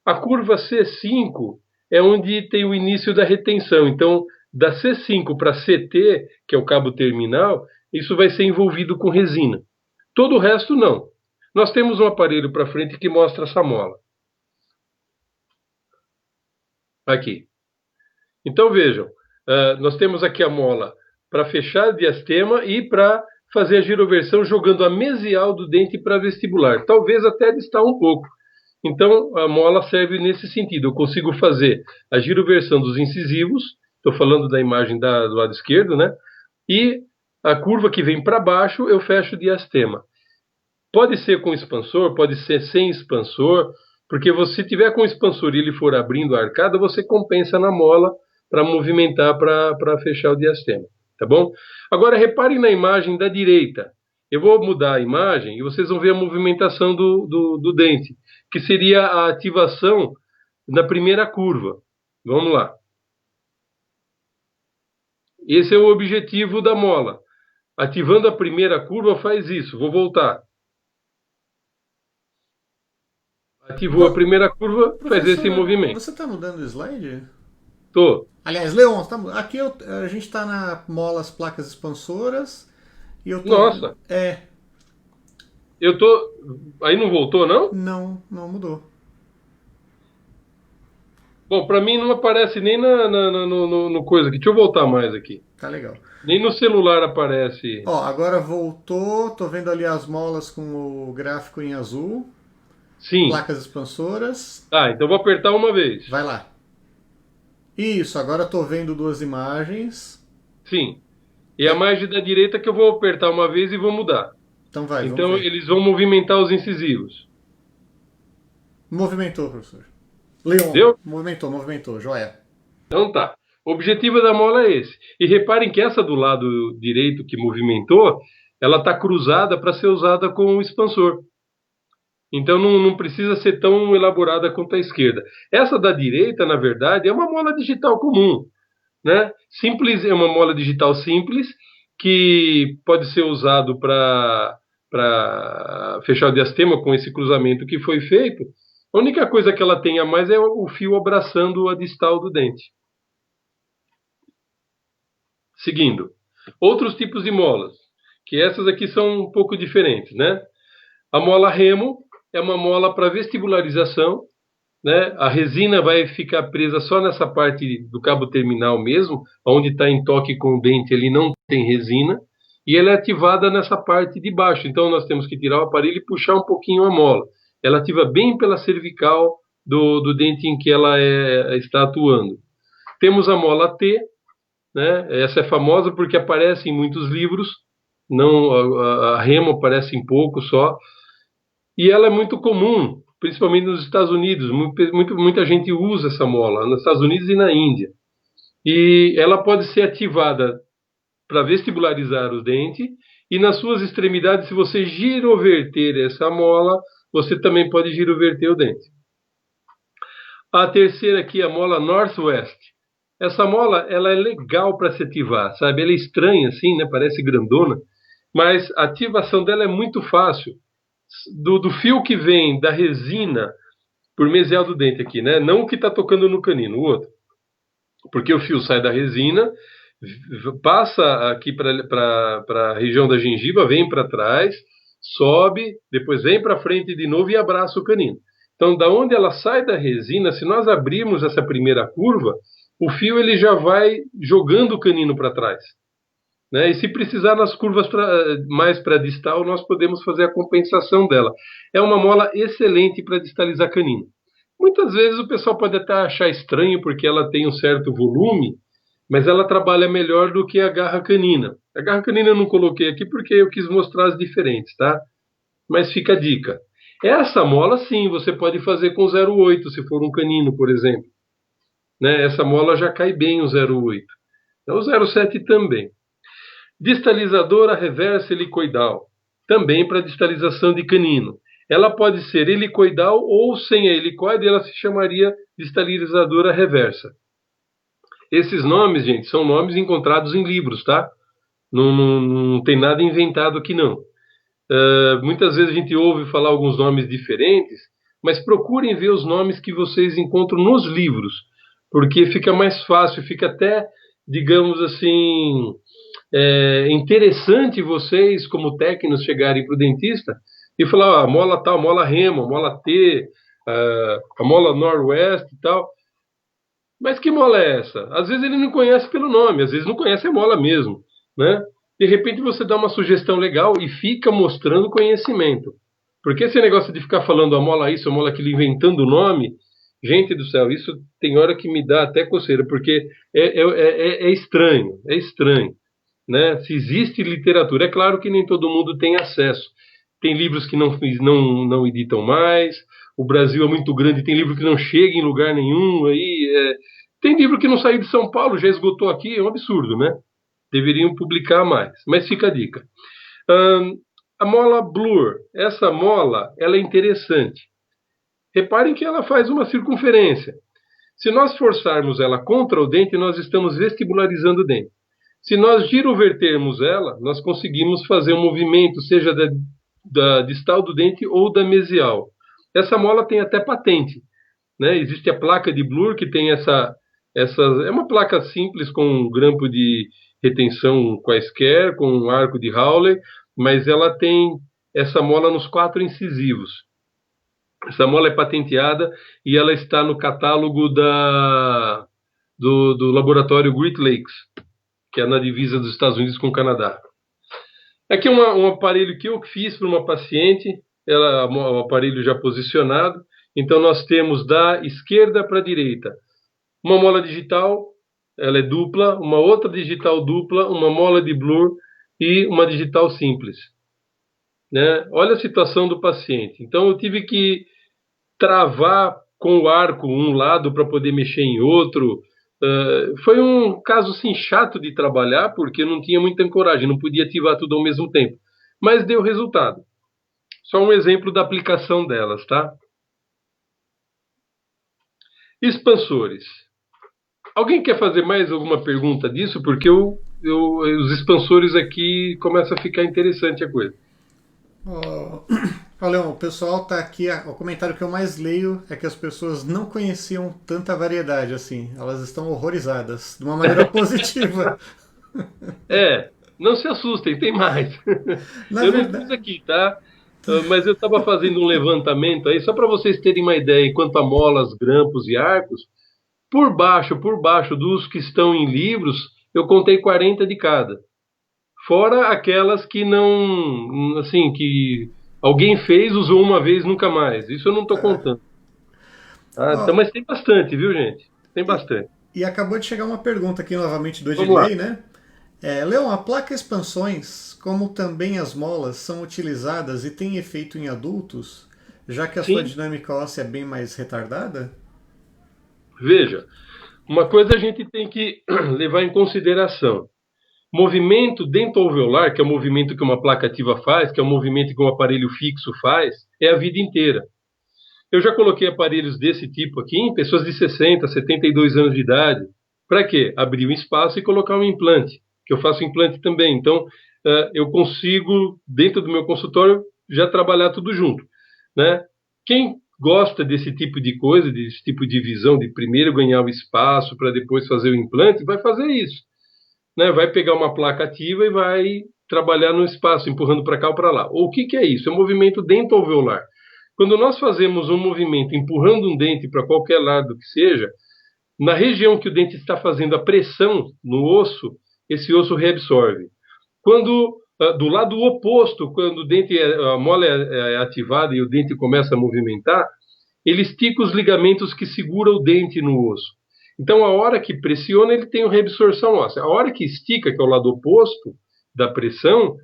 A curva C5 é onde tem o início da retenção. Então, da C5 para CT, que é o cabo terminal, isso vai ser envolvido com resina. Todo o resto, não. Nós temos um aparelho para frente que mostra essa mola. Aqui. Então, vejam. Nós temos aqui a mola para fechar o diastema e para fazer a giroversão jogando a mesial do dente para vestibular. Talvez até distal um pouco. Então, a mola serve nesse sentido. Eu consigo fazer a giroversão dos incisivos, estou falando da imagem do lado esquerdo, né? E a curva que vem para baixo, eu fecho o diastema. Pode ser com expansor, pode ser sem expansor, porque se tiver com expansor e ele for abrindo a arcada, você compensa na mola para movimentar para fechar o diastema, tá bom? Agora, reparem na imagem da direita. Eu vou mudar a imagem e vocês vão ver a movimentação do dente, que seria a ativação na primeira curva. Vamos lá. Esse é o objetivo da mola. Ativando a primeira curva faz isso. Vou voltar. Ativou a primeira curva, faz esse movimento. Você está mudando o slide? Tô. Aliás, Leon, aqui a gente está na molas placas expansoras. E eu tô... Nossa. Eu tô... Aí não voltou, não? Não mudou. Bom, pra mim não aparece nem no coisa aqui. Deixa eu voltar mais aqui. Tá legal. Nem no celular aparece. Ó, agora voltou. Tô vendo ali as molas com o gráfico em azul. Sim. Placas expansoras. Tá, então vou apertar uma vez. Vai lá. Isso, agora tô vendo 2 imagens. Sim. E a imagem da direita que eu vou apertar uma vez e vou mudar. Então vai, então eles vão movimentar os incisivos. Movimentou, professor. Leon, deu? Movimentou, joia. Então tá. O objetivo da mola é esse. E reparem que essa do lado direito que movimentou, ela está cruzada para ser usada com o expansor. Então não precisa ser tão elaborada quanto a esquerda. Essa da direita, na verdade, é uma mola digital comum, né? Simples, é uma mola digital simples que pode ser usado para fechar o diastema com esse cruzamento que foi feito. A única coisa que ela tem a mais é o fio abraçando a distal do dente. Seguindo. Outros tipos de molas, que essas aqui são um pouco diferentes, né? A mola remo é uma mola para vestibularização, né? A resina vai ficar presa só nessa parte do cabo terminal mesmo, onde está em toque com o dente, ele não tem resina, e ela é ativada nessa parte de baixo. Então nós temos que tirar o aparelho e puxar um pouquinho a mola. Ela ativa bem pela cervical do dente em que ela está atuando. Temos a mola T, né? Essa é famosa porque aparece em muitos livros, não, a remo aparece em pouco só, e ela é muito comum principalmente nos Estados Unidos. Muita gente usa essa mola, nos Estados Unidos e na Índia. E ela pode ser ativada para vestibularizar o dente, e nas suas extremidades, se você giroverter essa mola, você também pode giroverter o dente. A terceira aqui é a mola Northwest. Essa mola, ela é legal para se ativar, sabe? Ela é estranha assim, né? Parece grandona, mas a ativação dela é muito fácil. Do fio que vem da resina por mesial do dente aqui, né? Não o que está tocando no canino, o outro. Porque o fio sai da resina, passa aqui para a região da gengiva, vem para trás, sobe, depois vem para frente de novo e abraça o canino. Então, da onde ela sai da resina, se nós abrirmos essa primeira curva, o fio ele já vai jogando o canino para trás. Né? E se precisar nas curvas mais para distal, nós podemos fazer a compensação dela. É uma mola excelente para distalizar canino. Muitas vezes o pessoal pode até achar estranho porque ela tem um certo volume, mas ela trabalha melhor do que a garra canina. A garra canina eu não coloquei aqui porque eu quis mostrar as diferentes, tá? Mas fica a dica. Essa mola, sim, você pode fazer com 0,8, se for um canino, por exemplo. Né? Essa mola já cai bem o 0,8. O 0,7 também. Distalizadora reversa helicoidal. Também para distalização de canino. Ela pode ser helicoidal ou sem a helicoide, ela se chamaria distalizadora reversa. Esses nomes, gente, são nomes encontrados em livros, tá? Não tem nada inventado aqui, não. Muitas vezes a gente ouve falar alguns nomes diferentes, mas procurem ver os nomes que vocês encontram nos livros, porque fica mais fácil, fica até, digamos assim, interessante vocês, como técnicos, chegarem para o dentista e falar, a mola tal, mola remo, mola T, a mola Northwest e tal. Mas que mola é essa? Às vezes ele não conhece pelo nome, às vezes não conhece a mola mesmo, né? De repente você dá uma sugestão legal e fica mostrando conhecimento. Porque esse negócio de ficar falando a mola isso, a mola aquilo, inventando o nome, gente do céu, isso tem hora que me dá até coceira, porque é estranho, né? Se existe literatura, é claro que nem todo mundo tem acesso. Tem livros que não editam mais, o Brasil é muito grande, tem livro que não chega em lugar nenhum, tem livro que não saiu de São Paulo, já esgotou aqui, é um absurdo, né? Deveriam publicar mais, mas fica a dica. A mola Blur, essa mola, ela é interessante. Reparem que ela faz uma circunferência. Se nós forçarmos ela contra o dente, nós estamos vestibularizando o dente. Se nós girovertermos ela, nós conseguimos fazer um movimento, seja da distal do dente ou da mesial. Essa mola tem até patente, né? Existe a placa de Blur, que tem é uma placa simples com um grampo de retenção quaisquer, com um arco de Howley, mas ela tem essa mola nos 4 incisivos. Essa mola é patenteada e ela está no catálogo do laboratório Great Lakes, que é na divisa dos Estados Unidos com o Canadá. Aqui é um aparelho que eu fiz para uma paciente, um aparelho já posicionado. Então nós temos da esquerda para a direita uma mola digital, ela é dupla, uma outra digital dupla, uma mola de Blur e uma digital simples. Né? Olha a situação do paciente. Então eu tive que travar com o arco um lado para poder mexer em outro. Foi um caso assim, chato de trabalhar, porque não tinha muita coragem, não podia ativar tudo ao mesmo tempo. Mas deu resultado. Só um exemplo da aplicação delas, tá? Expansores. Alguém quer fazer mais alguma pergunta disso? Porque os expansores aqui começa a ficar interessante a coisa. Leon, o pessoal tá aqui, o comentário que eu mais leio é que as pessoas não conheciam tanta variedade assim. Elas estão horrorizadas, de uma maneira positiva. Não se assustem, tem mais. Na eu verdade... não fiz aqui, tá? Mas eu estava fazendo um levantamento aí, só para vocês terem uma ideia, quanto a molas, grampos e arcos, por baixo dos que estão em livros, eu contei 40 de cada. Fora aquelas que não, assim, que alguém fez, usou uma vez, nunca mais. Isso eu não estou contando. Então, mas tem bastante, viu, gente? Tem bastante. E acabou de chegar uma pergunta aqui novamente do Edilei, né? Leon, a placa expansões, como também as molas, são utilizadas e têm efeito em adultos? já que a Sim, sua dinâmica óssea é bem mais retardada? veja, uma coisa a gente tem que levar em consideração. Movimento dentoalveolar, que é o movimento que uma placa ativa faz, que é o movimento que um aparelho fixo faz, é a vida inteira. Eu já coloquei aparelhos desse tipo aqui em pessoas de 60, 72 anos de idade. Para quê? Abrir um espaço e colocar um implante, que eu faço implante também. Então, eu consigo, dentro do meu consultório, já trabalhar tudo junto, né? Quem gosta desse tipo de coisa, desse tipo de visão, de primeiro ganhar o espaço para depois fazer o implante, vai fazer isso, né? Vai pegar uma placa ativa e vai trabalhar no espaço, empurrando para cá ou para lá. Ou o que, que é isso? É um movimento dentoalveolar. Quando nós fazemos um movimento empurrando um dente para qualquer lado que seja, na região que o dente está fazendo a pressão no osso, esse osso reabsorve. Quando do lado oposto, quando o dente a mola é ativada e o dente começa a movimentar, ele estica os ligamentos que seguram o dente no osso. Então, a hora que pressiona, ele tem uma reabsorção óssea. A hora que estica, que é o lado oposto da pressão,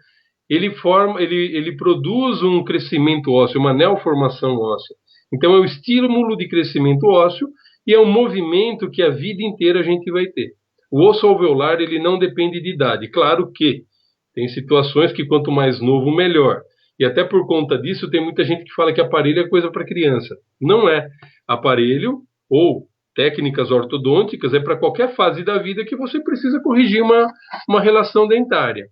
ele produz um crescimento ósseo, uma neoformação óssea. Então, é o estímulo de crescimento ósseo e é um movimento que a vida inteira a gente vai ter. O osso alveolar, ele não depende de idade. Claro que tem situações que quanto mais novo, melhor. E até por conta disso, tem muita gente que fala que aparelho é coisa para criança. Não é. Aparelho ou técnicas ortodônticas é para qualquer fase da vida que você precisa corrigir uma relação dentária.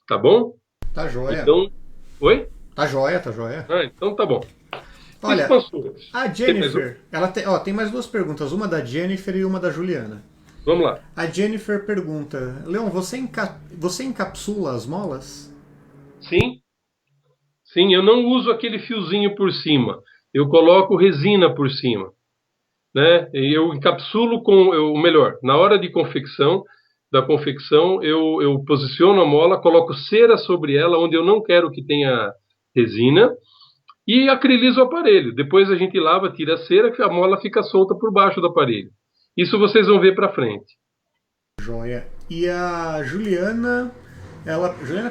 Tá bom? Tá joia. Então, oi? Tá joia, tá joia. Então tá bom. Olha, Expansores. a Jennifer, ela tem mais duas perguntas, uma da Jennifer e uma da Juliana. Vamos lá. A Jennifer pergunta, Leon, você encapsula as molas? Sim, sim, eu não uso aquele fiozinho por cima. Eu coloco resina por cima, né? E eu encapsulo ou melhor, na hora de confecção, eu posiciono a mola, coloco cera sobre ela onde eu não quero que tenha resina e acrilizo o aparelho. Depois a gente lava, tira a cera, que a mola fica solta por baixo do aparelho. Isso vocês vão ver para frente. Joia. E a Juliana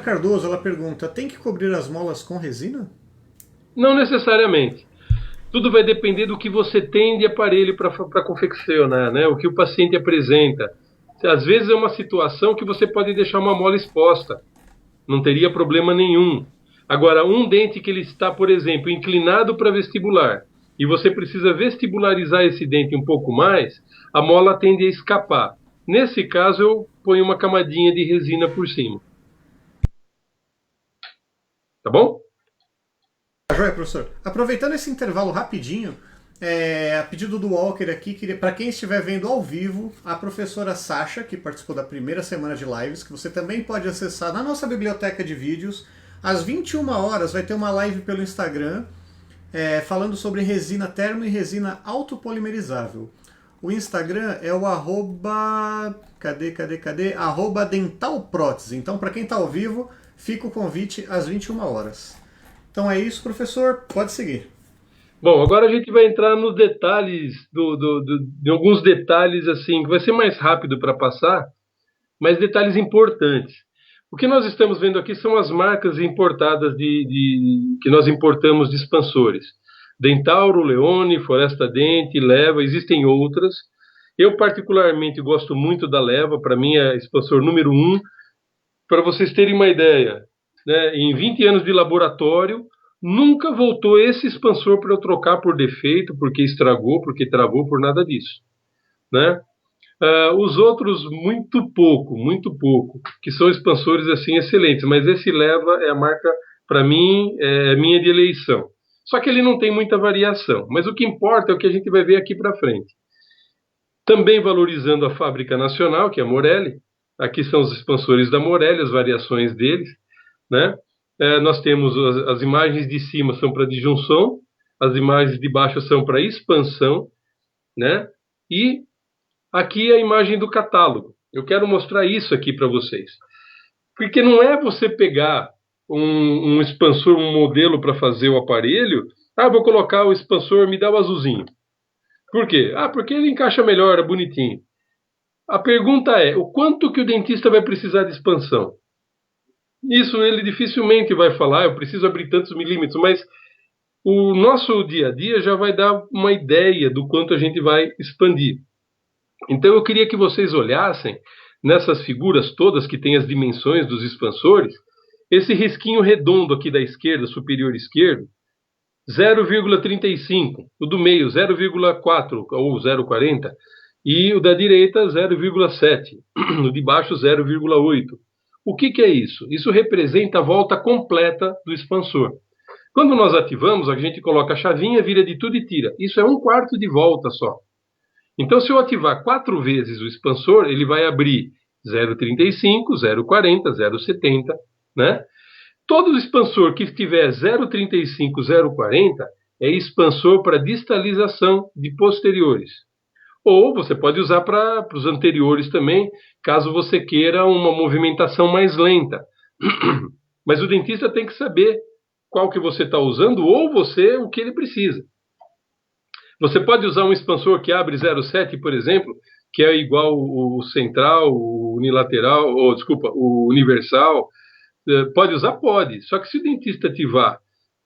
Cardoso, ela pergunta, tem que cobrir as molas com resina? Não necessariamente. Tudo vai depender do que você tem de aparelho para confeccionar, né? O que o paciente apresenta. Às vezes é uma situação que você pode deixar uma mola exposta. Não teria problema nenhum. Agora, um dente que ele está, por exemplo, inclinado para vestibular, e você precisa vestibularizar esse dente um pouco mais, a mola tende a escapar. Nesse caso, eu ponho uma camadinha de resina por cima. Tá bom? Tá joia, professor. Aproveitando esse intervalo rapidinho, a pedido do Walker aqui, para quem estiver vendo ao vivo, a professora Sasha, que participou da primeira semana de lives, que você também pode acessar na nossa biblioteca de vídeos, às 21 horas vai ter uma live pelo Instagram falando sobre resina termo e resina autopolimerizável. O Instagram é o arroba dentalprótese. Então, para quem está ao vivo, fica o convite às 21 horas. Então é isso, professor. Pode seguir. Bom, agora a gente vai entrar nos detalhes, de alguns detalhes assim, que vai ser mais rápido para passar, mas detalhes importantes. O que nós estamos vendo aqui são as marcas importadas que nós importamos de expansores. Dentauro, Leone, Foresta Dente, Leva, existem outras. Eu particularmente gosto muito da Leva, para mim é expansor número 1. Para vocês terem uma ideia, né, em 20 anos de laboratório, nunca voltou esse expansor para eu trocar por defeito, porque estragou, porque travou, por nada disso, né? Os outros, muito pouco, que são expansores assim excelentes, mas esse Leva é a marca, para mim, é minha de eleição. Só que ele não tem muita variação, mas o que importa é o que a gente vai ver aqui para frente. Também valorizando a fábrica nacional, que é a Morelli. Aqui são os expansores da Morelli, as variações deles, né? Nós temos as imagens de cima são para disjunção, as imagens de baixo são para expansão, né? E aqui a imagem do catálogo. Eu quero mostrar isso aqui para vocês. Porque não é você pegar um expansor, um modelo para fazer o aparelho. Vou colocar o expansor, me dá o azulzinho. Por quê? Porque ele encaixa melhor, é bonitinho. A pergunta é, o quanto que o dentista vai precisar de expansão? Isso ele dificilmente vai falar, eu preciso abrir tantos milímetros, mas o nosso dia a dia já vai dar uma ideia do quanto a gente vai expandir. Então eu queria que vocês olhassem nessas figuras todas que têm as dimensões dos expansores, esse risquinho redondo aqui da esquerda, superior esquerdo, 0,35, o do meio 0,4 ou 0,40 e o da direita 0,7, o de baixo 0,8. O que é isso? Isso representa a volta completa do expansor. Quando nós ativamos, a gente coloca a chavinha, vira de tudo e tira. Isso é 1/4 de volta só. Então, se eu ativar 4 vezes o expansor, ele vai abrir 0,35, 0,40, 0,70, né? Todo expansor que tiver 0,35, 0,40 é expansor para distalização de posteriores. Ou você pode usar para os anteriores também, caso você queira uma movimentação mais lenta. Mas o dentista tem que saber qual que você está usando ou você o que ele precisa. Você pode usar um expansor que abre 0,7, por exemplo, que é igual o central, o unilateral, ou desculpa, o universal. Pode usar? Pode. Só que se o dentista ativar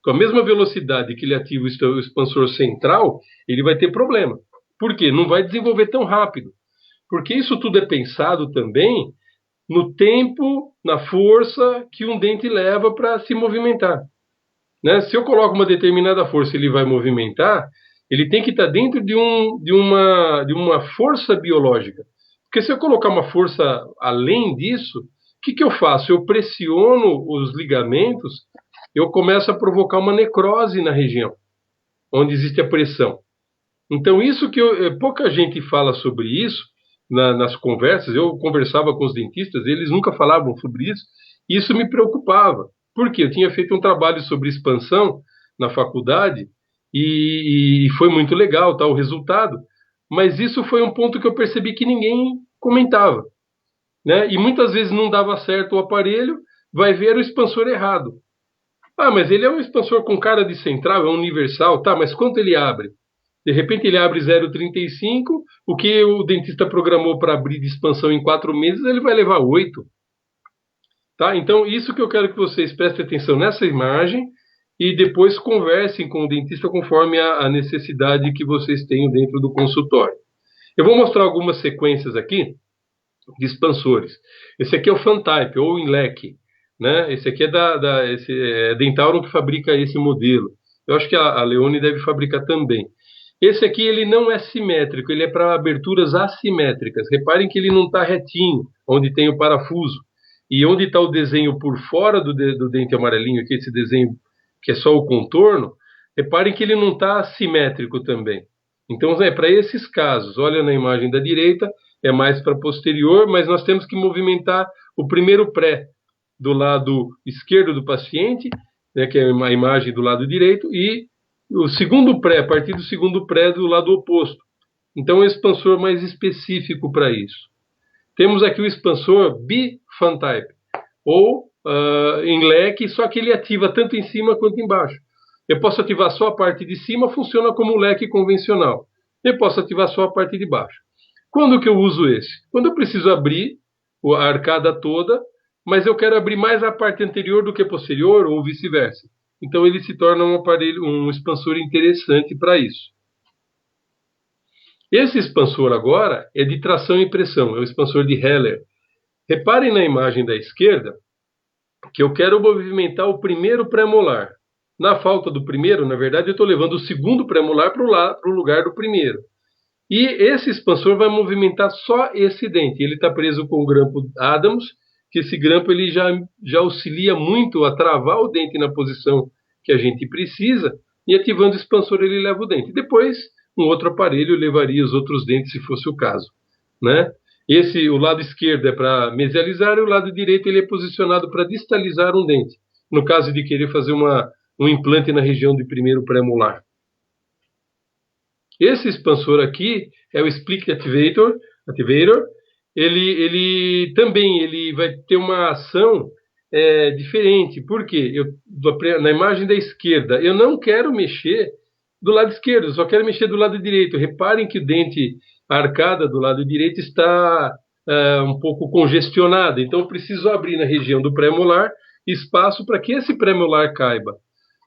com a mesma velocidade que ele ativa o expansor central, ele vai ter problema. Por quê? Não vai desenvolver tão rápido. Porque isso tudo é pensado também no tempo, na força que um dente leva para se movimentar. Né? Se eu coloco uma determinada força e ele vai movimentar, ele tem que estar dentro de uma força biológica. Porque se eu colocar uma força além disso, o que eu faço? Eu pressiono os ligamentos, eu começo a provocar uma necrose na região onde existe a pressão. Então, isso que pouca gente fala sobre isso nas conversas. Eu conversava com os dentistas, eles nunca falavam sobre isso, e isso me preocupava. Por quê? Eu tinha feito um trabalho sobre expansão na faculdade, e foi muito legal o resultado, mas isso foi um ponto que eu percebi que ninguém comentava. Né? E muitas vezes não dava certo o aparelho, vai ver o expansor errado. Ah, mas ele é um expansor com cara de central, é um universal, tá, mas quanto ele abre? De repente ele abre 0,35, o que o dentista programou para abrir de expansão em 4 meses, ele vai levar 8. Tá? Então, isso que eu quero que vocês prestem atenção nessa imagem e depois conversem com o dentista conforme a necessidade que vocês tenham dentro do consultório. Eu vou mostrar algumas sequências aqui de expansores. Esse aqui é o Fantype, ou Inlec. Né? Esse aqui é Dentaurum que fabrica esse modelo. Eu acho que a Leone deve fabricar também. Esse aqui ele não é simétrico, ele é para aberturas assimétricas. Reparem que ele não está retinho, onde tem o parafuso. E onde está o desenho por fora do dente amarelinho, aqui, esse desenho que é só o contorno, reparem que ele não está simétrico também. Então, para esses casos, olha na imagem da direita, é mais para posterior, mas nós temos que movimentar o primeiro pré do lado esquerdo do paciente, né, que é a imagem do lado direito, e o segundo pré, a partir do segundo pré do lado oposto. Então, é um expansor mais específico para isso. Temos aqui o expansor Bi-Fantype, ou em leque, só que ele ativa tanto em cima quanto embaixo. Eu posso ativar só a parte de cima, funciona como um leque convencional. Eu posso ativar só a parte de baixo. Quando que eu uso esse? Quando eu preciso abrir a arcada toda, mas eu quero abrir mais a parte anterior do que posterior, ou vice-versa. Então ele se torna um aparelho, um expansor interessante para isso. Esse expansor agora é de tração e pressão, é o expansor de Heller. Reparem na imagem da esquerda que eu quero movimentar o primeiro premolar. Na falta do primeiro, na verdade, eu estou levando o segundo premolar para o lugar do primeiro. E esse expansor vai movimentar só esse dente. Ele está preso com o grampo Adams, que esse grampo ele já auxilia muito a travar o dente na posição que a gente precisa, e ativando o expansor ele leva o dente. Depois, um outro aparelho levaria os outros dentes, se fosse o caso. Né? O lado esquerdo é para mesializar e o lado direito ele é posicionado para distalizar um dente, no caso de querer fazer um implante na região do primeiro premolar. Esse expansor aqui é o Split Activator. Ele também vai ter uma ação diferente. Por quê? Na imagem da esquerda, eu não quero mexer do lado esquerdo, eu só quero mexer do lado direito. Reparem que a arcada do lado direito está um pouco congestionada. Então, eu preciso abrir na região do pré-molar espaço para que esse pré-molar caiba.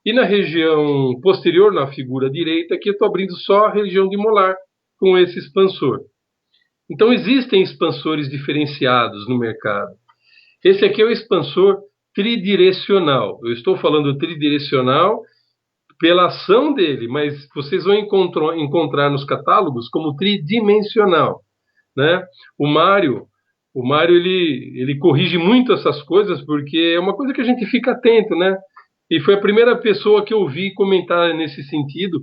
E na região posterior, na figura direita, aqui eu estou abrindo só a região de molar com esse expansor. Então existem expansores diferenciados no mercado. Esse aqui é o expansor tridirecional. Eu estou falando tridirecional pela ação dele, mas vocês vão encontrar nos catálogos como tridimensional, né? O Mário ele corrige muito essas coisas porque é uma coisa que a gente fica atento, né? E foi a primeira pessoa que eu vi comentar nesse sentido,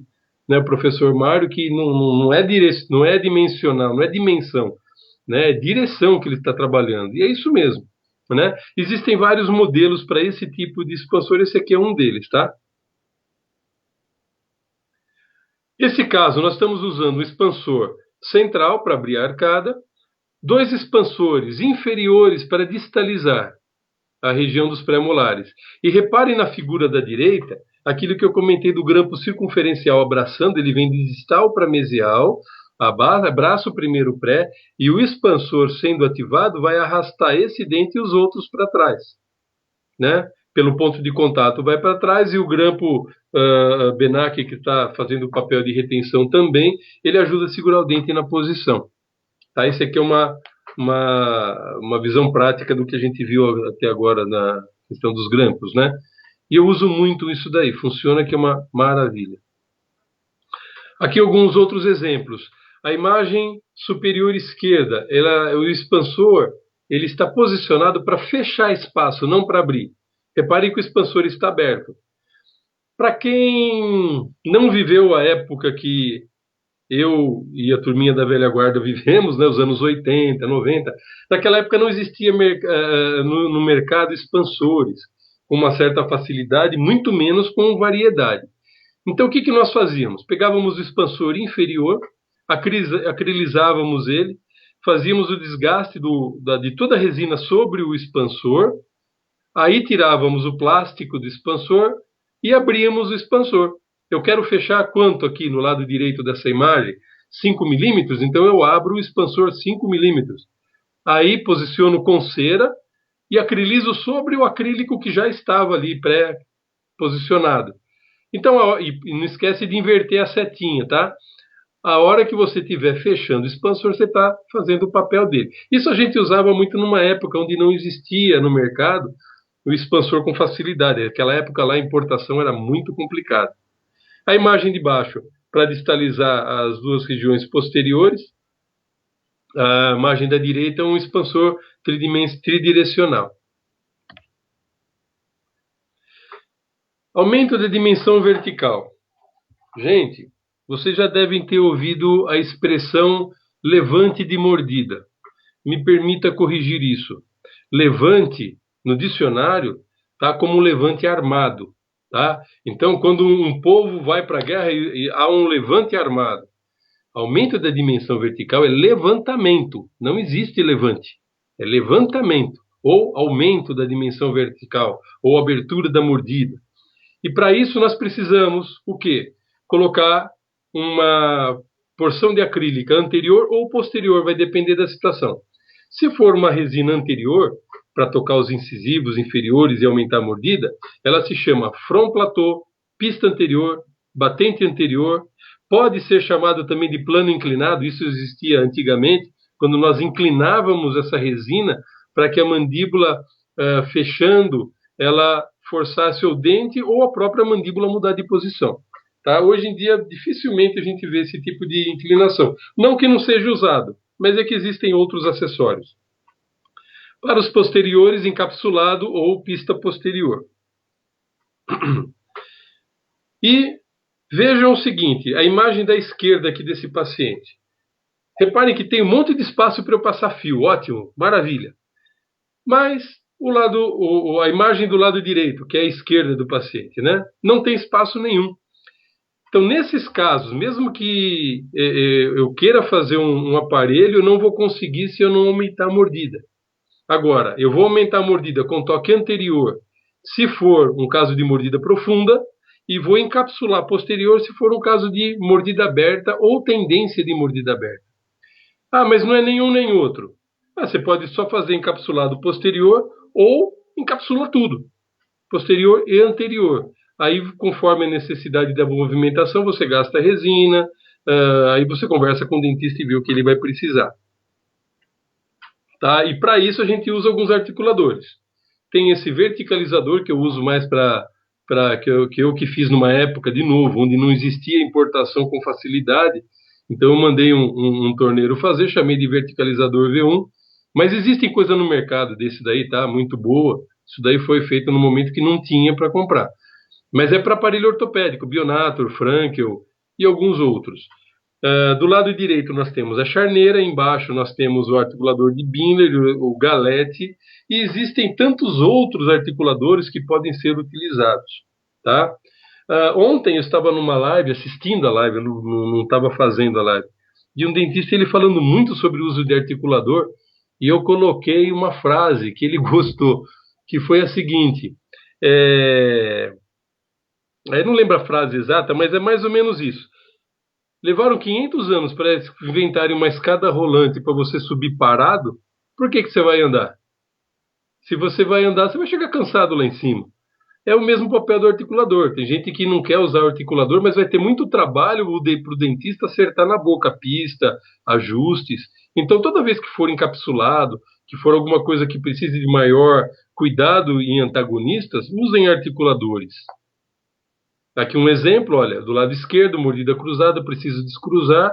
né, o professor Mário, que não é dimensional, não é dimensão, né? É direção que ele está trabalhando. E é isso mesmo, né? Existem vários modelos para esse tipo de expansor, esse aqui é um deles, tá? Nesse caso, nós estamos usando o expansor central para abrir a arcada, dois expansores inferiores para distalizar a região dos pré-molares. E reparem na figura da direita, aquilo que eu comentei do grampo circunferencial abraçando, ele vem de distal para mesial, abraça o primeiro pré, e o expansor sendo ativado vai arrastar esse dente e os outros para trás, né? Pelo ponto de contato vai para trás, e o grampo Benac, que está fazendo o papel de retenção também, ele ajuda a segurar o dente na posição. Tá? Isso aqui é uma visão prática do que a gente viu até agora na questão dos grampos, né? E eu uso muito isso daí, funciona que é uma maravilha. Aqui alguns outros exemplos. A imagem superior esquerda, o expansor, ele está posicionado para fechar espaço, não para abrir. Reparem que o expansor está aberto. Para quem não viveu a época que eu e a turminha da velha guarda vivemos, né, os anos 80, 90, naquela época não existia no mercado expansores com uma certa facilidade, muito menos com variedade. Então o que nós fazíamos? Pegávamos o expansor inferior, acrilizávamos ele, fazíamos o desgaste de toda a resina sobre o expansor, aí tirávamos o plástico do expansor e abríamos o expansor. Eu quero fechar quanto aqui no lado direito dessa imagem? 5 milímetros, então eu abro o expansor 5 milímetros. Aí posiciono com cera e acrilizo sobre o acrílico que já estava ali pré-posicionado. Então, e não esquece de inverter a setinha, tá? A hora que você estiver fechando o expansor, você está fazendo o papel dele. Isso a gente usava muito numa época onde não existia no mercado o expansor com facilidade. Naquela época lá a importação era muito complicada. A imagem de baixo, para distalizar as duas regiões posteriores. A imagem da direita é um expansor tridirecional. Aumento da dimensão vertical. Gente, vocês já devem ter ouvido a expressão levante de mordida. Me permita corrigir isso. Levante, no dicionário, está como levante armado. Tá? Então, quando um povo vai para a guerra, há um levante armado. Aumento da dimensão vertical é levantamento. Não existe levante. É levantamento. Ou aumento da dimensão vertical. Ou abertura da mordida. E para isso nós precisamos o quê? Colocar uma porção de acrílica anterior ou posterior. Vai depender da situação. Se for uma resina anterior, para tocar os incisivos inferiores e aumentar a mordida, ela se chama front plateau, pista anterior, batente anterior, pode ser chamado também de plano inclinado, isso existia antigamente, quando nós inclinávamos essa resina para que a mandíbula, fechando, ela forçasse o dente ou a própria mandíbula mudar de posição. Tá? Hoje em dia, dificilmente a gente vê esse tipo de inclinação. Não que não seja usado, mas é que existem outros acessórios. Para os posteriores, encapsulado ou pista posterior. E vejam o seguinte, a imagem da esquerda aqui desse paciente. Reparem que tem um monte de espaço para eu passar fio, ótimo, maravilha. Mas a imagem do lado direito, que é a esquerda do paciente, né? Não tem espaço nenhum. Então, nesses casos, mesmo que eu queira fazer um aparelho, eu não vou conseguir se eu não aumentar a mordida. Agora, eu vou aumentar a mordida com toque anterior, se for um caso de mordida profunda, e vou encapsular posterior se for um caso de mordida aberta ou tendência de mordida aberta. Ah, mas não é nenhum nem outro. Você pode só fazer encapsulado posterior ou encapsula tudo, posterior e anterior. Aí, conforme a necessidade da movimentação, você gasta resina, aí você conversa com o dentista e vê o que ele vai precisar. Tá? E para isso a gente usa alguns articuladores. Tem esse verticalizador que eu uso mais que eu fiz numa época, de novo, onde não existia importação com facilidade. Então eu mandei um torneiro fazer, chamei de verticalizador V1. Mas existem coisas no mercado desse daí, tá? Muito boa. Isso daí foi feito no momento que não tinha para comprar. Mas é para aparelho ortopédico, Bionator, Frankel e alguns outros. Do lado direito nós temos a charneira, embaixo nós temos o articulador de Binler, o galete, e existem tantos outros articuladores que podem ser utilizados. Tá? Ontem eu estava numa live, assistindo a live, eu não estava fazendo a live, de um dentista ele falando muito sobre o uso de articulador, e eu coloquei uma frase que ele gostou, que foi a seguinte, eu não lembro a frase exata, mas é mais ou menos isso. Levaram 500 anos para inventarem uma escada rolante para você subir parado. Por que você vai andar? Se você vai andar, você vai chegar cansado lá em cima. É o mesmo papel do articulador. Tem gente que não quer usar o articulador, mas vai ter muito trabalho para o dentista acertar na boca a pista, ajustes. Então, toda vez que for encapsulado, que for alguma coisa que precise de maior cuidado em antagonistas, usem articuladores. Aqui um exemplo, olha, do lado esquerdo, mordida cruzada, preciso descruzar,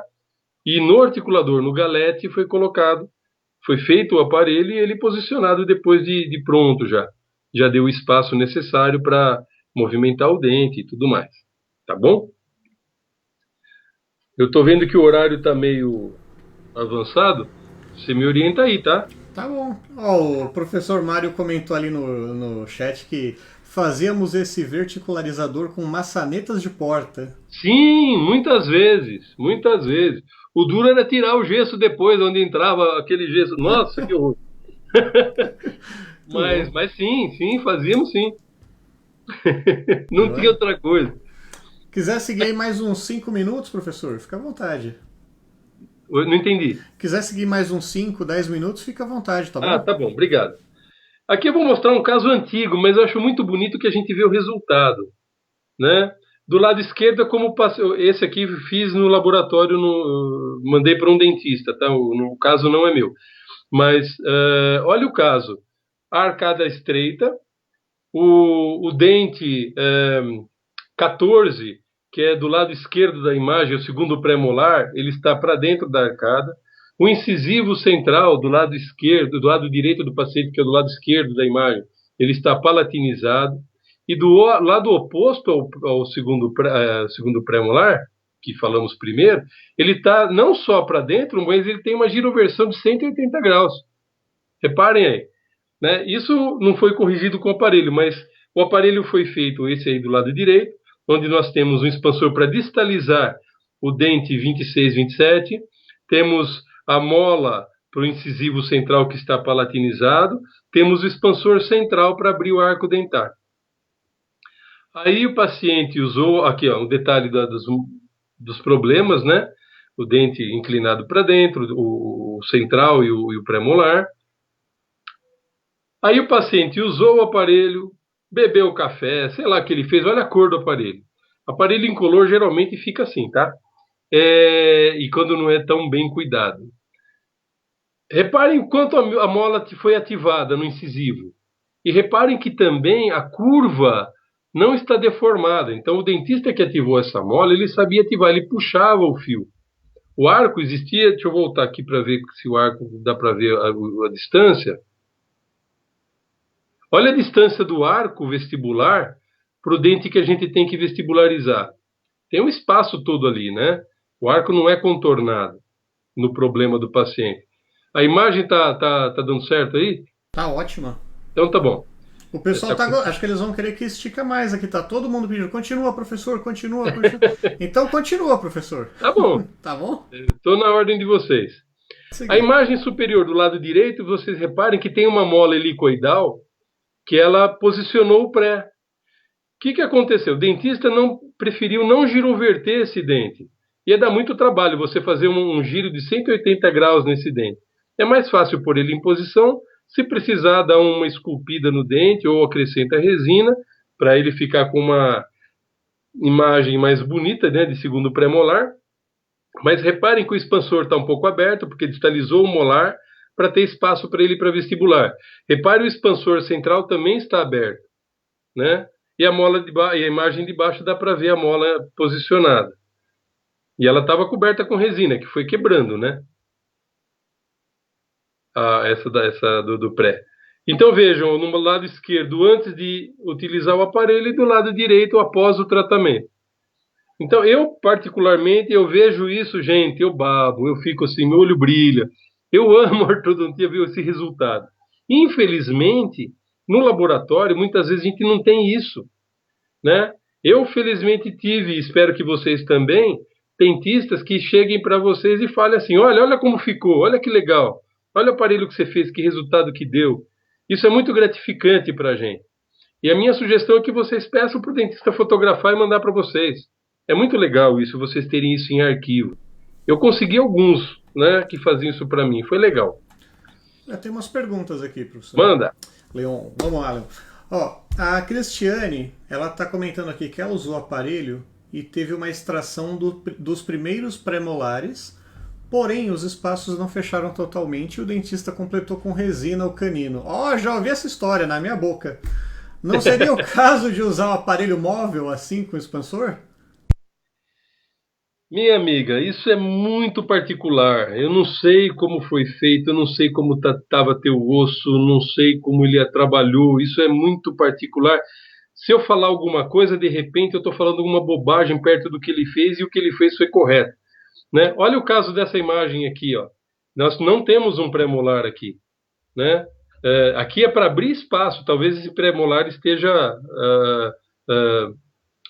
e no articulador, no galete, foi feito o aparelho e ele posicionado depois de pronto já. Já deu o espaço necessário para movimentar o dente e tudo mais. Tá bom? Eu estou vendo que o horário está meio avançado, você me orienta aí, tá? Tá bom. O professor Mário comentou ali no chat que fazíamos esse verticularizador com maçanetas de porta. Sim, muitas vezes, muitas vezes. O duro era tirar o gesso depois, onde entrava aquele gesso. Nossa, que horror. mas sim, fazíamos sim. Não tinha outra coisa. Quiser seguir aí mais uns 5 minutos, professor, fica à vontade. Eu não entendi. Quiser seguir mais uns 5, 10 minutos, fica à vontade, tá bom? Tá bom, obrigado. Aqui eu vou mostrar um caso antigo, mas eu acho muito bonito que a gente vê o resultado, né? Do lado esquerdo, esse aqui fiz no laboratório, mandei para um dentista, tá? No caso não é meu. Mas olha o caso. A arcada estreita, o dente 14, que é do lado esquerdo da imagem, o segundo pré-molar, ele está para dentro da arcada. O incisivo central do lado esquerdo, do lado direito do paciente, que é do lado esquerdo da imagem, ele está palatinizado. E do lado oposto ao segundo pré-molar, que falamos primeiro, ele está não só para dentro, mas ele tem uma giroversão de 180 graus. Reparem aí. Né? Isso não foi corrigido com o aparelho, mas o aparelho foi feito, esse aí do lado direito, onde nós temos um expansor para distalizar o dente 26, 27, temos a mola para o incisivo central que está palatinizado, temos o expansor central para abrir o arco dentário. Aí o paciente usou, aqui ó, um detalhe dos problemas, né? O dente inclinado para dentro, o central e o pré-molar. Aí o paciente usou o aparelho, bebeu café, sei lá o que ele fez, olha a cor do aparelho. Aparelho incolor geralmente fica assim, tá? E quando não é tão bem cuidado. Reparem quanto a mola foi ativada no incisivo. E reparem que também a curva não está deformada. Então o dentista que ativou essa mola, ele sabia ativar, ele puxava o fio. O arco existia, deixa eu voltar aqui para ver se o arco dá para ver a distância. Olha a distância do arco vestibular para o dente que a gente tem que vestibularizar. Tem um espaço todo ali, né? O arco não é contornado no problema do paciente. A imagem tá dando certo aí? Tá ótima. Então tá bom. O pessoal acho que eles vão querer que estica mais aqui, tá todo mundo pedindo. Continua, professor, continua. Então continua, professor. Tá bom. Tá bom? Estou na ordem de vocês. A imagem superior do lado direito, vocês reparem que tem uma mola helicoidal que ela posicionou o pré. O que aconteceu? O dentista preferiu não giroverter esse dente. Ia dar muito trabalho você fazer um giro de 180 graus nesse dente. É mais fácil pôr ele em posição, se precisar dar uma esculpida no dente ou acrescenta resina, para ele ficar com imagem mais bonita, né, de segundo premolar, mas reparem que o expansor está um pouco aberto, porque distalizou o molar para ter espaço para ele ir para vestibular. Repare, o expansor central também está aberto, né? E a mola e a imagem de baixo dá para ver a mola posicionada. E ela estava coberta com resina, que foi quebrando, né? Essa do pré. Então vejam, no lado esquerdo, antes de utilizar o aparelho, e do lado direito, após o tratamento. Então eu, particularmente, eu vejo isso, gente, eu babo, eu fico assim, meu olho brilha. Eu amo a ortodontia, ver esse resultado. Infelizmente, no laboratório, muitas vezes a gente não tem isso, né? Eu, felizmente, tive, espero que vocês também, dentistas que cheguem para vocês e falem assim, olha como ficou, olha que legal, olha o aparelho que você fez, que resultado que deu. Isso é muito gratificante para a gente. E a minha sugestão é que vocês peçam para o dentista fotografar e mandar para vocês. É muito legal isso, vocês terem isso em arquivo. Eu consegui alguns, né, que faziam isso para mim, foi legal. Tem umas perguntas aqui, professor. Manda. Leon, vamos lá, Leon. Ó, a Cristiane, ela está comentando aqui que ela usou o aparelho e teve uma extração dos primeiros pré-molares, porém os espaços não fecharam totalmente e o dentista completou com resina o canino. Ó, já ouvi essa história na minha boca. Não seria o caso de usar o aparelho móvel assim com o expansor? Minha amiga, isso é muito particular. Eu não sei como foi feito, eu não sei como estava teu osso, não sei como ele trabalhou. Isso é muito particular. Se eu falar alguma coisa, de repente eu estou falando alguma bobagem perto do que ele fez e o que ele fez foi correto, né? Olha o caso dessa imagem aqui, ó. Nós não temos um pré-molar aqui, né? Aqui é para abrir espaço. Talvez esse pré-molar esteja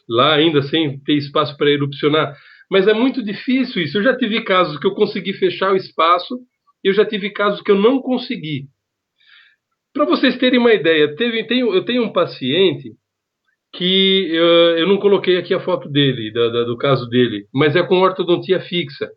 lá ainda sem ter espaço para erupcionar. Mas é muito difícil isso. Eu já tive casos que eu consegui fechar o espaço e eu já tive casos que eu não consegui. Para vocês terem uma ideia, eu tenho um paciente que eu não coloquei aqui a foto dele, do caso dele, mas é com ortodontia fixa.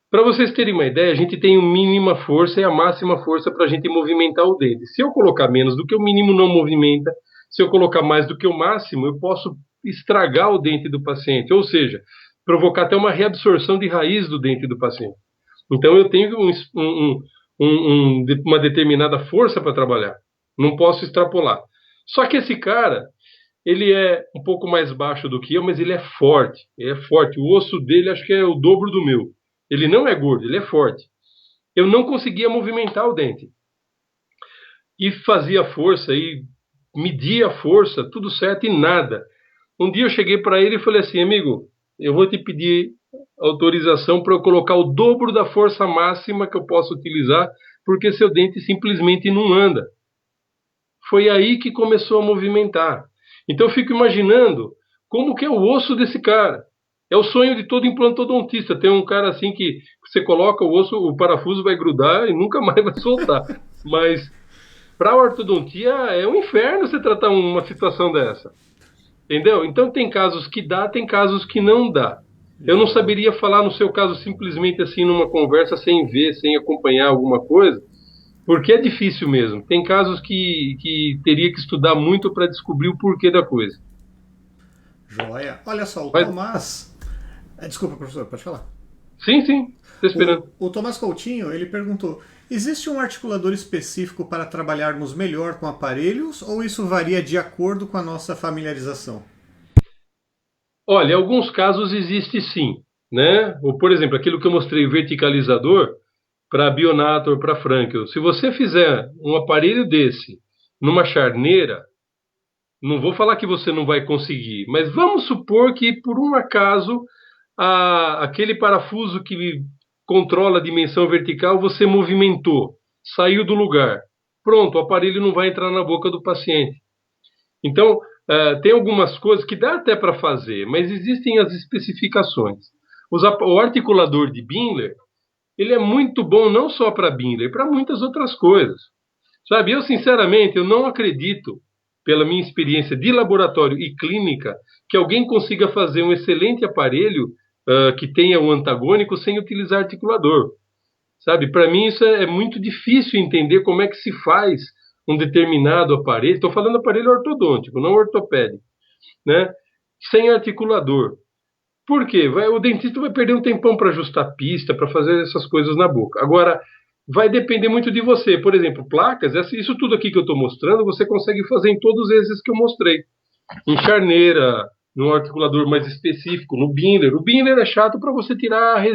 Para vocês terem uma ideia, a gente tem a mínima força e a máxima força para a gente movimentar o dente. Se eu colocar menos do que o mínimo, não movimenta. Se eu colocar mais do que o máximo, eu posso estragar o dente do paciente, ou seja, provocar até uma reabsorção de raiz do dente do paciente. Então eu tenho uma determinada força para trabalhar. Não posso extrapolar. Só que esse cara, ele é um pouco mais baixo do que eu, mas ele é forte. Ele é forte. O osso dele acho que é o dobro do meu. Ele não é gordo, ele é forte. Eu não conseguia movimentar o dente. E fazia força, e media a força, tudo certo e nada. Um dia eu cheguei para ele e falei assim, amigo, eu vou te pedir autorização para eu colocar o dobro da força máxima que eu posso utilizar, porque seu dente simplesmente não anda. Foi aí que começou a movimentar. Então eu fico imaginando como que é o osso desse cara. É o sonho de todo implantodontista. Tem um cara assim que você coloca o osso, o parafuso vai grudar e nunca mais vai soltar. Mas para a ortodontia é um inferno você tratar uma situação dessa. Entendeu? Então tem casos que dá, tem casos que não dá. Eu não saberia falar no seu caso simplesmente assim numa conversa sem ver, sem acompanhar alguma coisa, porque é difícil mesmo. Tem casos que teria que estudar muito para descobrir o porquê da coisa. Joia. Olha só, o Tomás... Desculpa, professor, pode falar. Sim, estou esperando. O Tomás Coutinho, ele perguntou, existe um articulador específico para trabalharmos melhor com aparelhos ou isso varia de acordo com a nossa familiarização? Olha, em alguns casos existe sim, né? Ou, por exemplo, aquilo que eu mostrei, o verticalizador, para Bionator, para Frankel. Se você fizer um aparelho desse numa charneira, não vou falar que você não vai conseguir, mas vamos supor que, por um acaso, aquele parafuso que controla a dimensão vertical, você movimentou, saiu do lugar. Pronto, o aparelho não vai entrar na boca do paciente. Então, tem algumas coisas que dá até para fazer, mas existem as especificações. O articulador de Binler, ele é muito bom não só para Binler, para muitas outras coisas. Sabe, eu sinceramente, eu não acredito, pela minha experiência de laboratório e clínica, que alguém consiga fazer um excelente aparelho que tenha um antagônico sem utilizar articulador. Sabe, para mim isso é muito difícil entender como é que se faz um determinado aparelho. Estou falando aparelho ortodôntico, não ortopédico, né? sem articulador. Por quê? O dentista vai perder um tempão para ajustar a pista, para fazer essas coisas na boca. Agora, vai depender muito de você. Por exemplo, placas, isso tudo aqui que eu estou mostrando, você consegue fazer em todos esses que eu mostrei. Em charneira, num articulador mais específico, no binder. O binder é chato para você tirar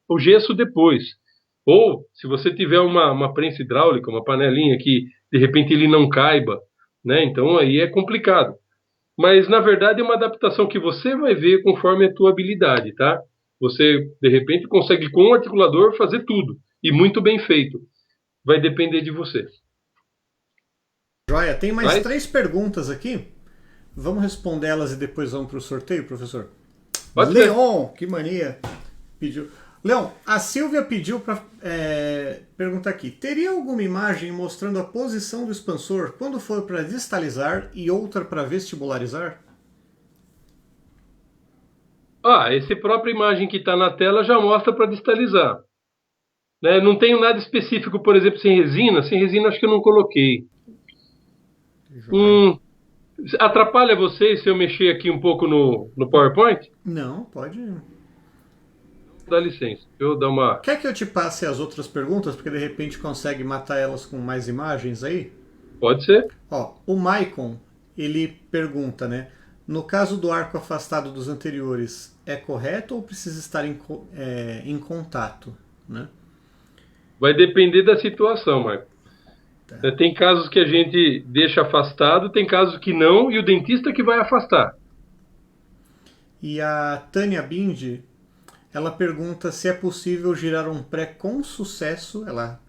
o gesso depois. Ou, se você tiver uma prensa hidráulica, uma panelinha que, de repente, ele não caiba, né? Então, aí é complicado. Mas, na verdade, é uma adaptação que você vai ver conforme a tua habilidade, tá? Você, de repente, consegue, com um articulador, fazer tudo. E muito bem feito. Vai depender de você. Joia, tem mais 3 perguntas aqui. Vamos responder elas e depois vamos para o sorteio, professor? Pode Leon, que mania. Pediu. Leon, a Silvia pediu para perguntar aqui. Teria alguma imagem mostrando a posição do expansor quando for para distalizar e outra para vestibularizar? Essa própria imagem que está na tela já mostra para distalizar. Né? Não tenho nada específico, por exemplo, sem resina. Sem resina acho que eu não coloquei. Atrapalha vocês se eu mexer aqui um pouco no PowerPoint? Não, pode. Dá licença, eu dar uma... Quer que eu te passe as outras perguntas, porque de repente consegue matar elas com mais imagens aí? Pode ser. Ó, o Maicon, ele pergunta, né? No caso do arco afastado dos anteriores, é correto ou precisa estar em contato, né? Vai depender da situação, Marco. Tá. Tem casos que a gente deixa afastado, tem casos que não, e o dentista que vai afastar. E a Tânia Bindi, ela pergunta se é possível girar um pré com sucesso, ela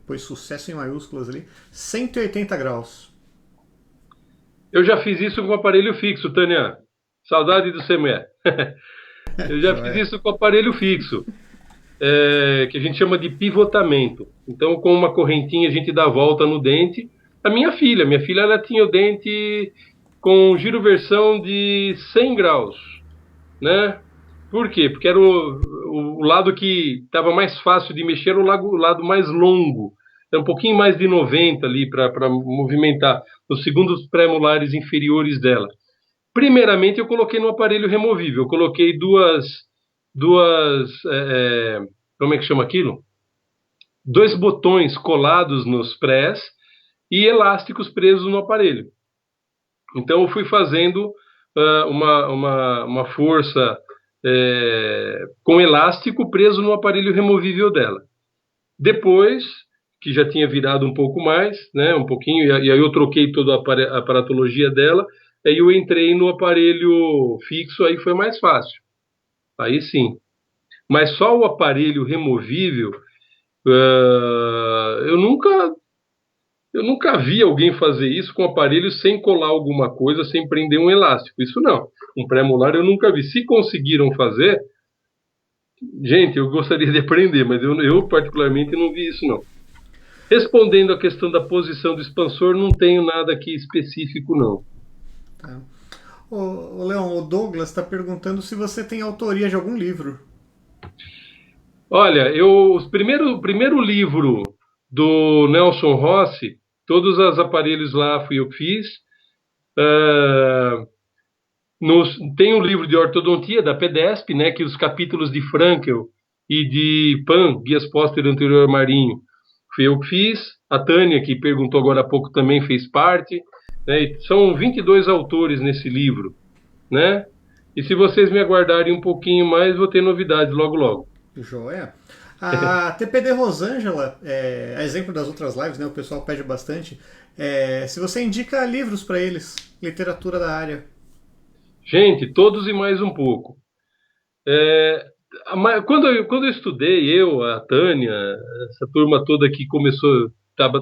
pôs sucesso em maiúsculas ali, 180 graus. Eu já fiz isso com aparelho fixo, Tânia. Saudade do CME. Eu já fiz isso com aparelho fixo. Que a gente chama de pivotamento. Então, com uma correntinha, a gente dá a volta no dente. Minha filha ela tinha o dente com giroversão de 100 graus, né? Por quê? Porque era o lado que estava mais fácil de mexer, era o lado mais longo. Era um pouquinho mais de 90 ali para movimentar os segundos pré-molares inferiores dela. Primeiramente, eu coloquei no aparelho removível. Eu coloquei duas como é que chama aquilo? 2 botões colados nos prés e elásticos presos no aparelho. Então eu fui fazendo uma força com elástico preso no aparelho removível dela. Depois, que já tinha virado um pouco mais, né, um pouquinho, e aí eu troquei toda a aparatologia dela, aí eu entrei no aparelho fixo, aí foi mais fácil. Aí sim. Mas só o aparelho removível, eu nunca vi alguém fazer isso com o aparelho sem colar alguma coisa, sem prender um elástico. Isso não. Um pré-molar eu nunca vi. Se conseguiram fazer, gente, eu gostaria de aprender, mas eu particularmente não vi isso não. Respondendo a questão da posição do expansor, não tenho nada aqui específico não. Tá. O Leon, o Douglas está perguntando se você tem autoria de algum livro. Olha, o primeiro livro do Nelson Rossi, todos os aparelhos lá fui eu que fiz. Tem um livro de ortodontia da PEDESP, né, que os capítulos de Frankel e de PAN, Guias Posterior Anterior Marinho, fui eu que fiz. A Tânia, que perguntou agora há pouco, também fez parte. Né, são 22 autores nesse livro, né? E se vocês me aguardarem um pouquinho mais, vou ter novidades logo logo. Joia. A TPD Rosângela, a exemplo das outras lives, né, o pessoal pede bastante, se você indica livros para eles, literatura da área. Gente, todos e mais um pouco. Quando eu estudei, a Tânia, essa turma toda que começou,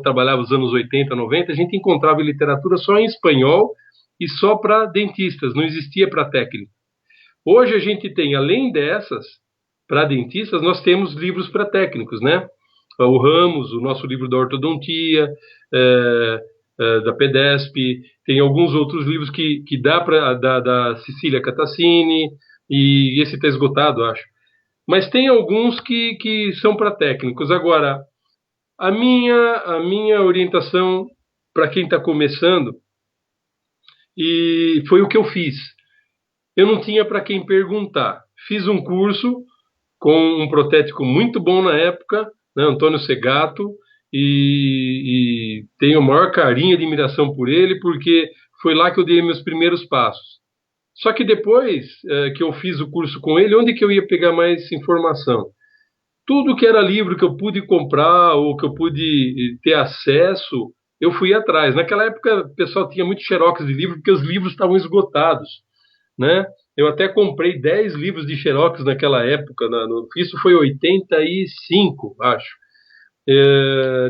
trabalhava nos anos 80, 90, a gente encontrava literatura só em espanhol e só para dentistas, não existia para técnico. Hoje a gente tem, além dessas, para dentistas, nós temos livros para técnicos, né? O Ramos, o nosso livro da ortodontia, da PEDESP, tem alguns outros livros que dá da Cecília Catassini, e esse está esgotado, acho. Mas tem alguns que são para técnicos. Agora, a minha orientação para quem está começando, e foi o que eu fiz. eu não tinha para quem perguntar. Fiz um curso com um protético muito bom na época, né, Antônio Segato, e tenho o maior carinho e admiração por ele, porque foi lá que eu dei meus primeiros passos. Só que depois que eu fiz o curso com ele, onde que eu ia pegar mais informação? Tudo que era livro que eu pude comprar ou que eu pude ter acesso, eu fui atrás. Naquela época, o pessoal tinha muito xerox de livro, porque os livros estavam esgotados, né? Eu até comprei 10 livros de xerox naquela época, isso foi 85, acho.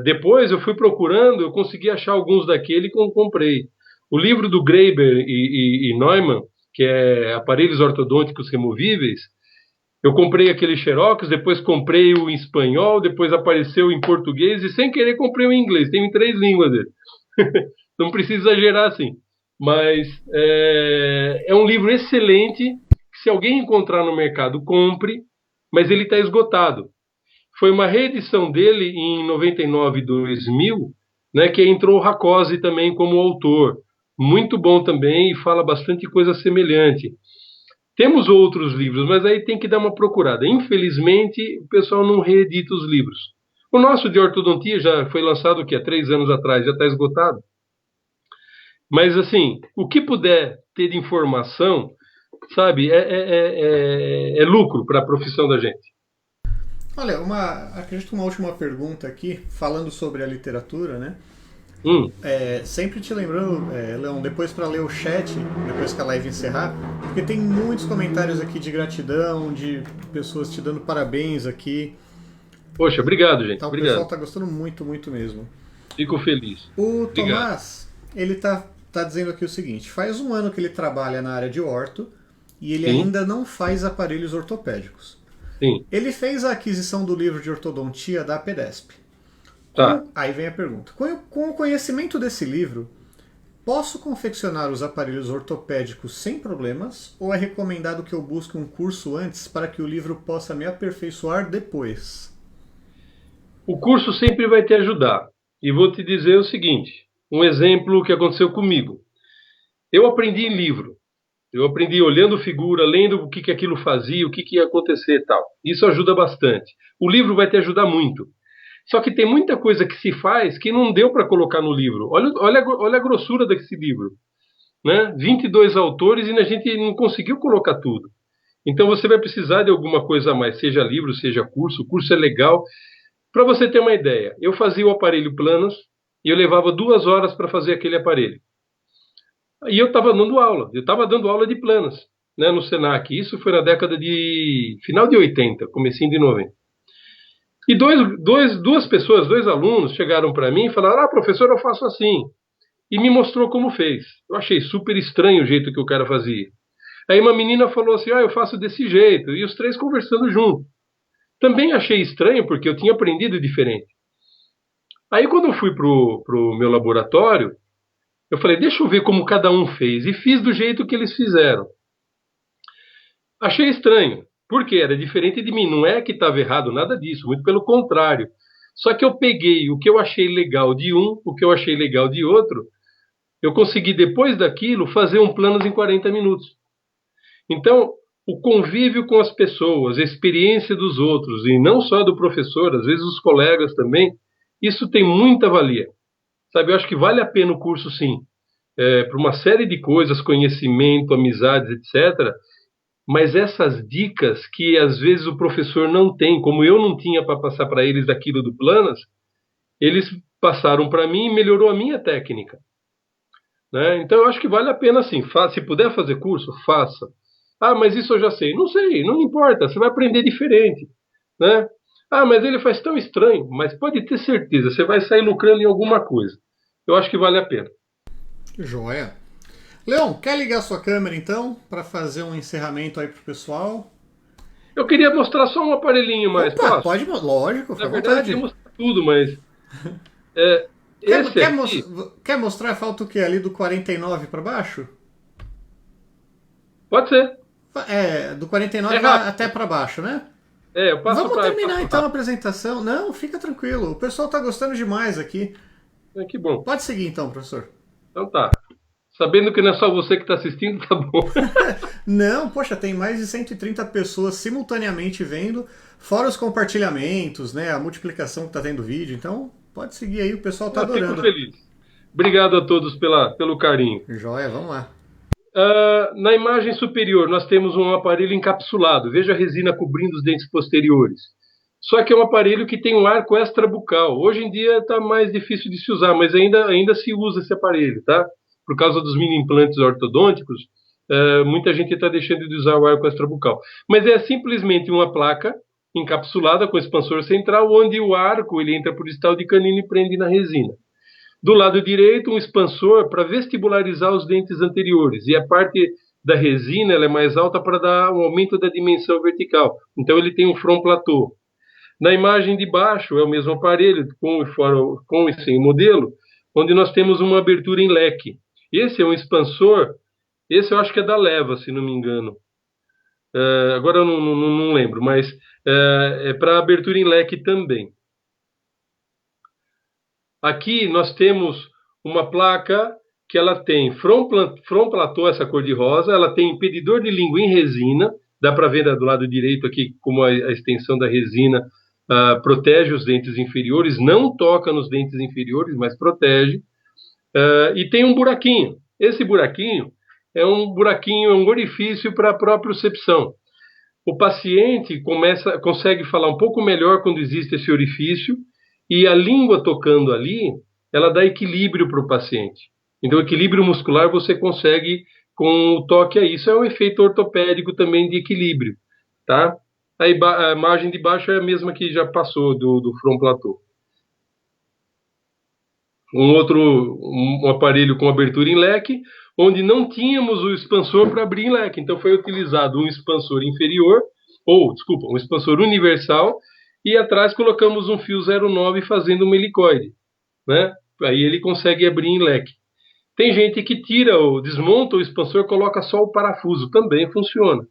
Depois eu fui procurando, eu consegui achar alguns daquele que eu comprei. O livro do Graeber e Neumann, que é Aparelhos Ortodônticos Removíveis, eu comprei aquele xerox, depois comprei o em espanhol, depois apareceu em português e sem querer comprei o em inglês. Tem em 3 línguas dele. Não precisa exagerar assim. Mas é um livro excelente, que se alguém encontrar no mercado, compre, mas ele está esgotado. Foi uma reedição dele em 99 e 2000, né, que entrou o Rákosi também como autor. Muito bom também e fala bastante coisa semelhante. Temos outros livros, mas aí tem que dar uma procurada. Infelizmente, o pessoal não reedita os livros. O nosso de ortodontia já foi lançado há 3 anos atrás, já está esgotado. Mas, assim, o que puder ter de informação, sabe, é lucro para a profissão da gente. Olha, acredito uma última pergunta aqui, falando sobre a literatura, né? Sempre te lembrando, Leão, depois para ler o chat, depois que a live encerrar, porque tem muitos comentários aqui de gratidão, de pessoas te dando parabéns aqui. Poxa, obrigado, gente. Tá, o obrigado. pessoal tá gostando muito, muito mesmo. Fico feliz. O Tomás, ele tá dizendo aqui o seguinte: faz 1 ano que ele trabalha na área de orto e ele ainda não faz aparelhos ortopédicos. Sim. Ele fez a aquisição do livro de ortodontia da PEDESP. Tá. Aí vem a pergunta. Com o conhecimento desse livro, posso confeccionar os aparelhos ortopédicos sem problemas ou é recomendado que eu busque um curso antes para que o livro possa me aperfeiçoar depois? O curso sempre vai te ajudar. E vou te dizer o seguinte, um exemplo que aconteceu comigo. Eu aprendi em livro. Eu aprendi olhando figura, lendo o que aquilo fazia, o que ia acontecer e tal. Isso ajuda bastante. O livro vai te ajudar muito. Só que tem muita coisa que se faz que não deu para colocar no livro. Olha a grossura desse livro. Né? 22 autores e a gente não conseguiu colocar tudo. Então você vai precisar de alguma coisa a mais, seja livro, seja curso. O curso é legal. Para você ter uma ideia, eu fazia o aparelho planos e eu levava 2 horas para fazer aquele aparelho. E eu estava dando aula. Eu estava dando aula de planos, né, no Senac. Isso foi na década de final de 80, comecinho de 90. E duas pessoas, 2 alunos, chegaram para mim e falaram: professor, eu faço assim. E me mostrou como fez. Eu achei super estranho o jeito que o cara fazia. Aí uma menina falou assim: eu faço desse jeito. E os 3 conversando junto. Também achei estranho, porque eu tinha aprendido diferente. Aí quando eu fui pro meu laboratório, eu falei: deixa eu ver como cada um fez. E fiz do jeito que eles fizeram. Achei estranho. Porque era diferente de mim, não é que estava errado, nada disso, muito pelo contrário. Só que eu peguei o que eu achei legal de um, o que eu achei legal de outro, eu consegui depois daquilo fazer um planos em 40 minutos. Então, o convívio com as pessoas, a experiência dos outros, e não só do professor, às vezes os colegas também, isso tem muita valia. Sabe, eu acho que vale a pena o curso sim, para uma série de coisas, conhecimento, amizades, etc., mas essas dicas que às vezes o professor não tem, como eu não tinha para passar para eles daquilo do Planas, eles passaram para mim e melhorou a minha técnica. Né? Então eu acho que vale a pena sim. Se puder fazer curso, faça. Mas isso eu já sei. Não sei, não importa, você vai aprender diferente. Né? Mas ele faz tão estranho, mas pode ter certeza, você vai sair lucrando em alguma coisa. Eu acho que vale a pena. Joia. Leão, quer ligar sua câmera então, para fazer um encerramento aí pro pessoal? Eu queria mostrar só um aparelhinho mais. Opa, pode, lógico, na verdade, eu mostrar tudo, mas... quer mostrar? Falta o que ali do 49 para baixo? Pode ser. Do 49 até para baixo, né? Eu passo. Vamos terminar então a apresentação. Não, fica tranquilo. O pessoal tá gostando demais aqui. Que bom. Pode seguir então, professor. Então tá. Sabendo que não é só você que está assistindo, tá bom. Não, poxa, tem mais de 130 pessoas simultaneamente vendo, fora os compartilhamentos, né? A multiplicação que está tendo vídeo. Então, pode seguir aí, o pessoal tá Fico adorando. feliz. Obrigado a todos pelo carinho. Joia, vamos lá. Na imagem superior, nós temos um aparelho encapsulado. Veja a resina cobrindo os dentes posteriores. Só que é um aparelho que tem um arco extrabucal. Hoje em dia está mais difícil de se usar, mas ainda se usa esse aparelho, tá? Por causa dos mini implantes ortodônticos, muita gente está deixando de usar o arco extrabucal. Mas é simplesmente uma placa encapsulada com expansor central, onde o arco ele entra por distal de canino e prende na resina. Do lado direito, um expansor para vestibularizar os dentes anteriores. E a parte da resina ela é mais alta para dar um aumento da dimensão vertical. Então ele tem um front platô. Na imagem de baixo é o mesmo aparelho, com e sem o modelo, onde nós temos uma abertura em leque. Esse é um expansor, esse eu acho que é da Leva, se não me engano. Agora eu não lembro, mas é para abertura em leque também. Aqui nós temos uma placa que ela tem front platô, essa cor de rosa, ela tem impedidor de língua em resina, dá para ver do lado direito aqui como a extensão da resina protege os dentes inferiores, não toca nos dentes inferiores, mas protege. E tem um buraquinho. Esse buraquinho é um orifício para a propriocepção. O paciente consegue falar um pouco melhor quando existe esse orifício, e a língua tocando ali, ela dá equilíbrio para o paciente. Então, equilíbrio muscular você consegue com o toque aí. Isso é um efeito ortopédico também de equilíbrio, tá? A imagem de baixo é a mesma que já passou do front platô. Um aparelho com abertura em leque, onde não tínhamos o expansor para abrir em leque. Então foi utilizado um expansor inferior, um expansor universal, e atrás colocamos um fio 0,9 fazendo um helicoide, né? Aí ele consegue abrir em leque. Tem gente que desmonta o expansor, coloca só o parafuso, também funciona.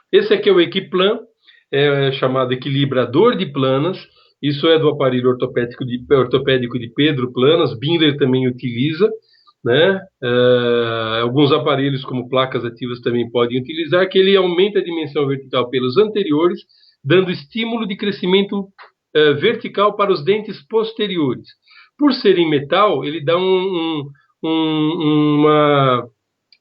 Esse aqui é o Equiplan, chamado equilibrador de planas. Isso é do aparelho ortopédico de Pedro Planas. Binder também utiliza, né? Alguns aparelhos como placas ativas também podem utilizar, que ele aumenta a dimensão vertical pelos anteriores, dando estímulo de crescimento vertical para os dentes posteriores. Por ser em metal, ele dá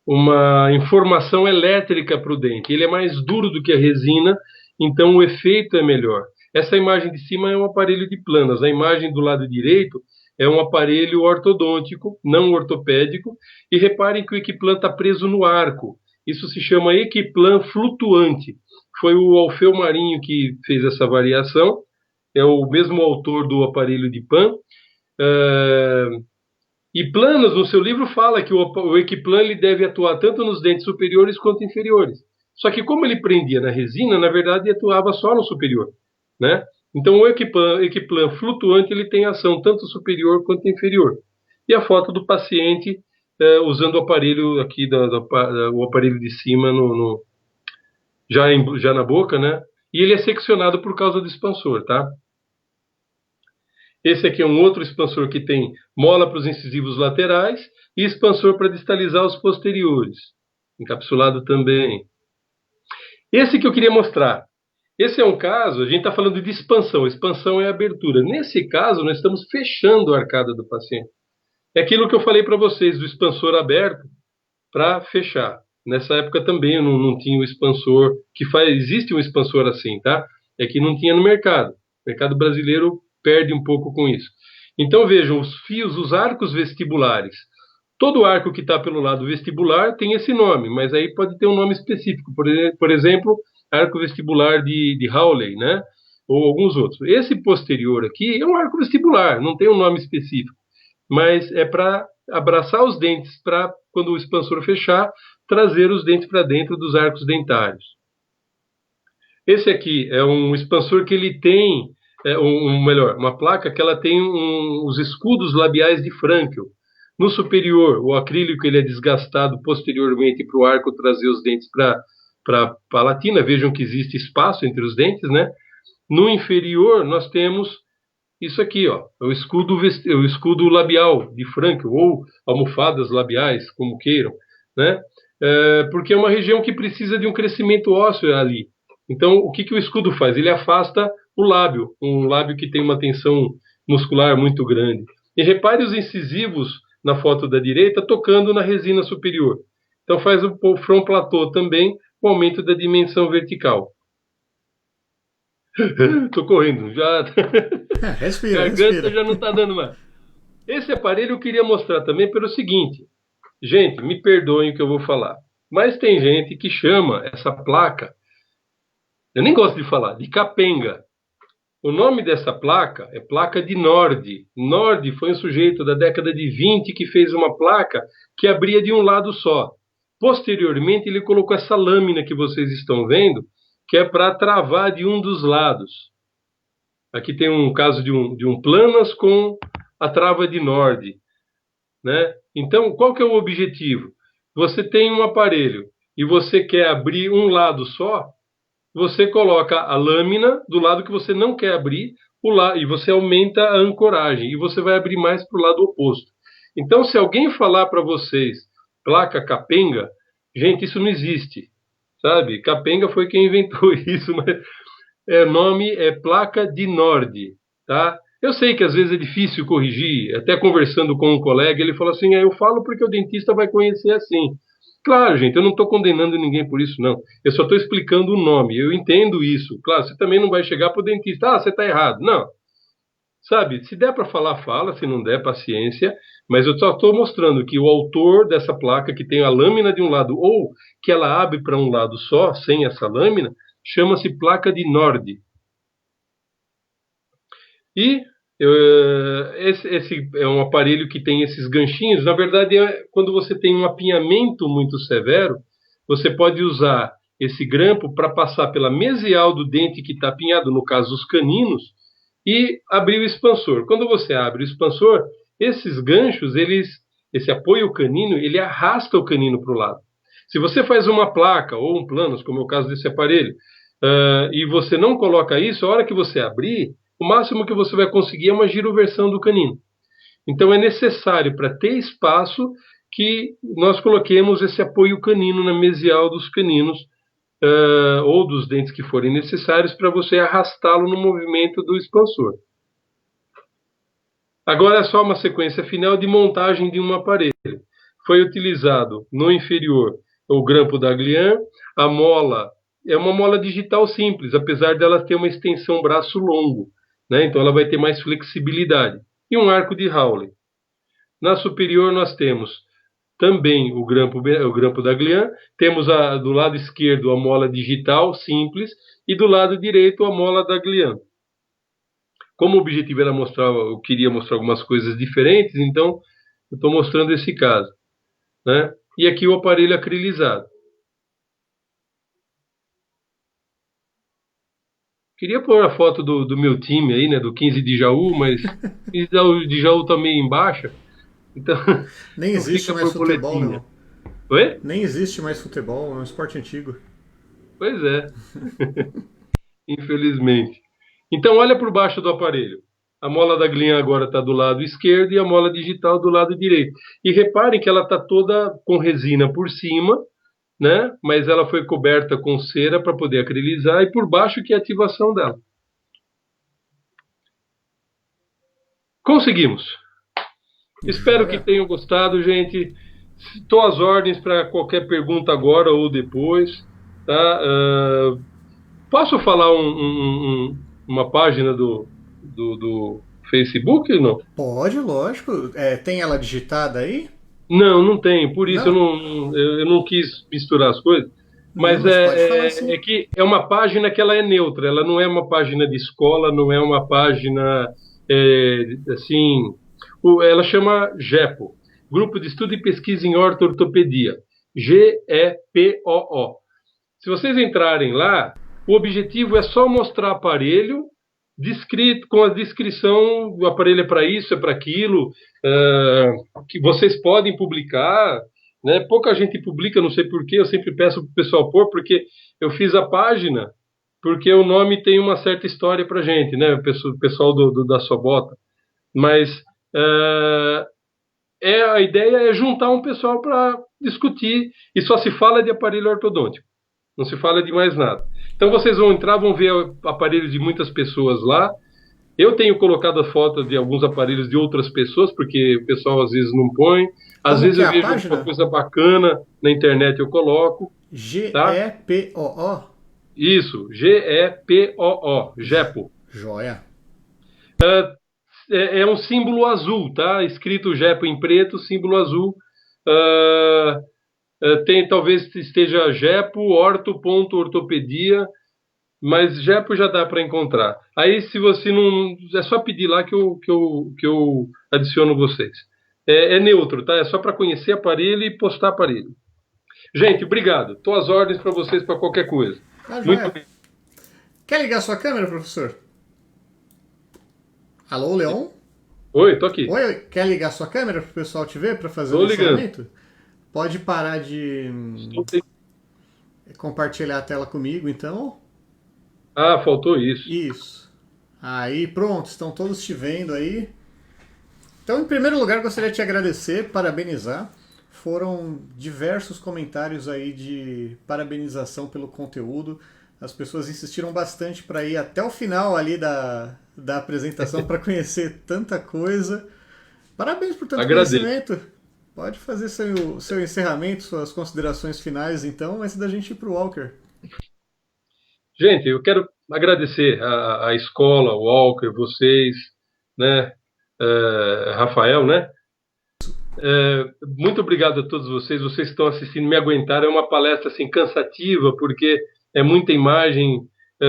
uma informação elétrica para o dente. Ele é mais duro do que a resina, então o efeito é melhor. Essa imagem de cima é um aparelho de planas. A imagem do lado direito é um aparelho ortodôntico, não ortopédico. E reparem que o Equiplan está preso no arco. Isso se chama Equiplan flutuante. Foi o Alfeu Marinho que fez essa variação. É o mesmo autor do aparelho de Pan. E Planas, no seu livro, fala que o Equiplan ele deve atuar tanto nos dentes superiores quanto inferiores. Só que como ele prendia na resina, na verdade atuava só no superior, né? Então o Equiplan flutuante ele tem ação tanto superior quanto inferior. E a foto do paciente usando o aparelho aqui, o aparelho de cima já na boca, né? E ele é seccionado por causa do expansor, tá? Esse aqui é um outro expansor que tem mola para os incisivos laterais e expansor para distalizar os posteriores. Encapsulado também. Esse que eu queria mostrar. Esse é um caso, a gente está falando de expansão. Expansão é abertura. Nesse caso, nós estamos fechando a arcada do paciente. É aquilo que eu falei para vocês, do expansor aberto para fechar. Nessa época também eu não tinha o expansor, existe um expansor assim, tá? É que não tinha no mercado. O mercado brasileiro perde um pouco com isso. Então vejam, os fios, os arcos vestibulares. Todo arco que está pelo lado vestibular tem esse nome, mas aí pode ter um nome específico. Por exemplo, arco vestibular de Hawley, né? Ou alguns outros. Esse posterior aqui é um arco vestibular, não tem um nome específico. Mas é para abraçar os dentes, para, quando o expansor fechar, trazer os dentes para dentro dos arcos dentários. Esse aqui é um expansor que ele tem, uma placa que ela tem os escudos labiais de Frankel. No superior, o acrílico ele é desgastado posteriormente para o arco trazer os dentes para a palatina. Vejam que existe espaço entre os dentes, né? No inferior, nós temos isso aqui, ó, é o escudo labial de Frankel, ou almofadas labiais, como queiram, né? Porque é uma região que precisa de um crescimento ósseo ali. Então, o que, que o escudo faz? Ele afasta o lábio, um lábio que tem uma tensão muscular muito grande. E repare os incisivos na foto da direita tocando na resina superior. Então, faz o front plateau também, com aumento da dimensão vertical. Tô correndo, já. Respira, Garganta respira. já não está dando mais. Esse aparelho eu queria mostrar também pelo seguinte. Gente, me perdoem o que eu vou falar. Mas tem gente que chama essa placa, eu nem gosto de falar, de capenga. O nome dessa placa é placa de Nord. Nord foi um sujeito da década de 20 que fez uma placa que abria de um lado só. Posteriormente, ele colocou essa lâmina que vocês estão vendo, que é para travar de um dos lados. Aqui tem um caso de um planas com a trava de Nord, né? Então, qual que é o objetivo? Você tem um aparelho e você quer abrir um lado só, você coloca a lâmina do lado que você não quer abrir, e você aumenta a ancoragem, e você vai abrir mais para o lado oposto. Então, se alguém falar para vocês placa capenga, gente, isso não existe, sabe? Capenga foi quem inventou isso, mas nome é placa de Nord, tá? Eu sei que às vezes é difícil corrigir, até conversando com um colega, ele falou assim, eu falo porque o dentista vai conhecer assim. Claro, gente, eu não estou condenando ninguém por isso, não. Eu só estou explicando o nome, eu entendo isso. Claro, você também não vai chegar para o dentista, você está errado. Não, sabe, se der para falar, fala, se não der, paciência, mas eu só estou mostrando que o autor dessa placa, que tem a lâmina de um lado, ou que ela abre para um lado só, sem essa lâmina, chama-se placa de Nord. E esse é um aparelho que tem esses ganchinhos. Na verdade, quando você tem um apinhamento muito severo, você pode usar esse grampo para passar pela mesial do dente que está apinhado, no caso os caninos, e abrir o expansor. Quando você abre o expansor, esses ganchos, esse apoio canino, ele arrasta o canino para o lado. Se você faz uma placa ou um planos, como é o caso desse aparelho, e você não coloca isso, a hora que você abrir, o máximo que você vai conseguir é uma giroversão do canino. Então é necessário, para ter espaço, que nós coloquemos esse apoio canino na mesial dos caninos, ou dos dentes que forem necessários, para você arrastá-lo no movimento do expansor. Agora é só uma sequência final de montagem de um aparelho. Foi utilizado no inferior o grampo da Glian, a mola é uma mola digital simples, apesar dela ter uma extensão braço longo, né? Então ela vai ter mais flexibilidade. E um arco de Hawley. Na superior nós temos também o grampo da Glian, temos do lado esquerdo a mola digital simples e do lado direito a mola da Glian. Como o objetivo era mostrar, eu queria mostrar algumas coisas diferentes, então eu estou mostrando esse caso, né? E aqui o aparelho acrilizado. Queria pôr a foto do meu time aí, né, do 15 de Jaú, mas o de Jaú tá meio embaixo, então Nem não existe fica mais futebol, borboletinha. não. Oi? Nem existe mais futebol, é um esporte antigo. Pois é, infelizmente. Então olha por baixo do aparelho. A mola da Glian agora está do lado esquerdo e a mola digital do lado direito. E reparem que ela está toda com resina por cima, né? Mas ela foi coberta com cera para poder acrilizar e por baixo que é a ativação dela. Conseguimos. Espero que tenham gostado, gente. Estou às ordens para qualquer pergunta agora ou depois. Tá? Posso falar uma página do Facebook ou não? Pode, lógico. Tem ela digitada aí? Não, não tem. Por isso Não. eu não quis misturar as coisas. Mas pode falar, sim. é que é uma página que ela é neutra. Ela não é uma página de escola, não é uma página assim. Ela chama GEPO, Grupo de Estudo e Pesquisa em Ortopedia. GEPOO. Se vocês entrarem lá, o objetivo é só mostrar aparelho descrito, com a descrição do aparelho é para isso, é para aquilo, que vocês podem publicar, né? Pouca gente publica, não sei porquê, eu sempre peço para o pessoal pôr, porque eu fiz a página porque o nome tem uma certa história para a gente, né? O pessoal da Sobota. Mas a ideia é juntar um pessoal para discutir, e só se fala de aparelho ortodôntico, não se fala de mais nada. Então vocês vão entrar, vão ver aparelhos de muitas pessoas lá. Eu tenho colocado a foto de alguns aparelhos de outras pessoas, porque o pessoal às vezes não põe. Às vezes eu vejo uma coisa bacana na internet, eu coloco. G-E-P-O-O? Isso, G-E-P-O-O, Gepo. Joia. É um símbolo azul, tá? Escrito Gepo em preto, símbolo azul. Talvez esteja Gepo, ortopedia, mas Gepo já dá para encontrar. Aí, se você não... É só pedir lá que eu adiciono vocês. É neutro, tá? É só para conhecer aparelho e postar aparelho. Gente, obrigado. Estou às ordens para vocês para qualquer coisa. Quer ligar sua câmera, professor? Alô, Leon? Oi, tô aqui. Oi, quer ligar sua câmera para o pessoal te ver, para fazer o ensinamento? Pode parar de compartilhar a tela comigo, então. Ah, faltou isso. Isso. Aí, pronto, estão todos te vendo aí. Então, em primeiro lugar, gostaria de te agradecer, parabenizar. Foram diversos comentários aí de parabenização pelo conteúdo. As pessoas insistiram bastante para ir até o final ali da apresentação para conhecer tanta coisa. Parabéns por tanto conhecimento. Pode fazer seu encerramento, suas considerações finais, então, antes da gente ir para o Walker. Gente, eu quero agradecer a escola, o Walker, vocês, né, Rafael, né? Muito obrigado a todos vocês que estão assistindo, me aguentaram. É uma palestra assim, cansativa, porque é muita imagem,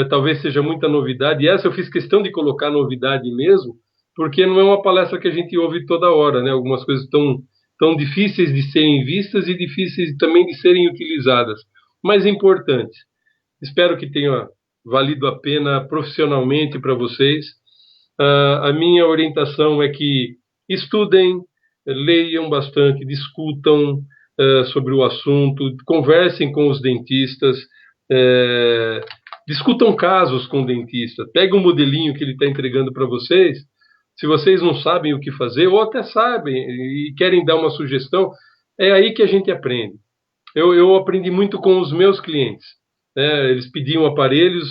talvez seja muita novidade, e essa eu fiz questão de colocar novidade mesmo, porque não é uma palestra que a gente ouve toda hora, né? Algumas coisas tão difíceis de serem vistas e difíceis também de serem utilizadas, mas importantes. Espero que tenha valido a pena profissionalmente para vocês. A minha orientação é que estudem, leiam bastante, discutam sobre o assunto, conversem com os dentistas, discutam casos com o dentista, peguem um modelinho que ele está entregando para vocês. Se vocês não sabem o que fazer, ou até sabem e querem dar uma sugestão, é aí que a gente aprende. Eu aprendi muito com os meus clientes. Eles pediam aparelhos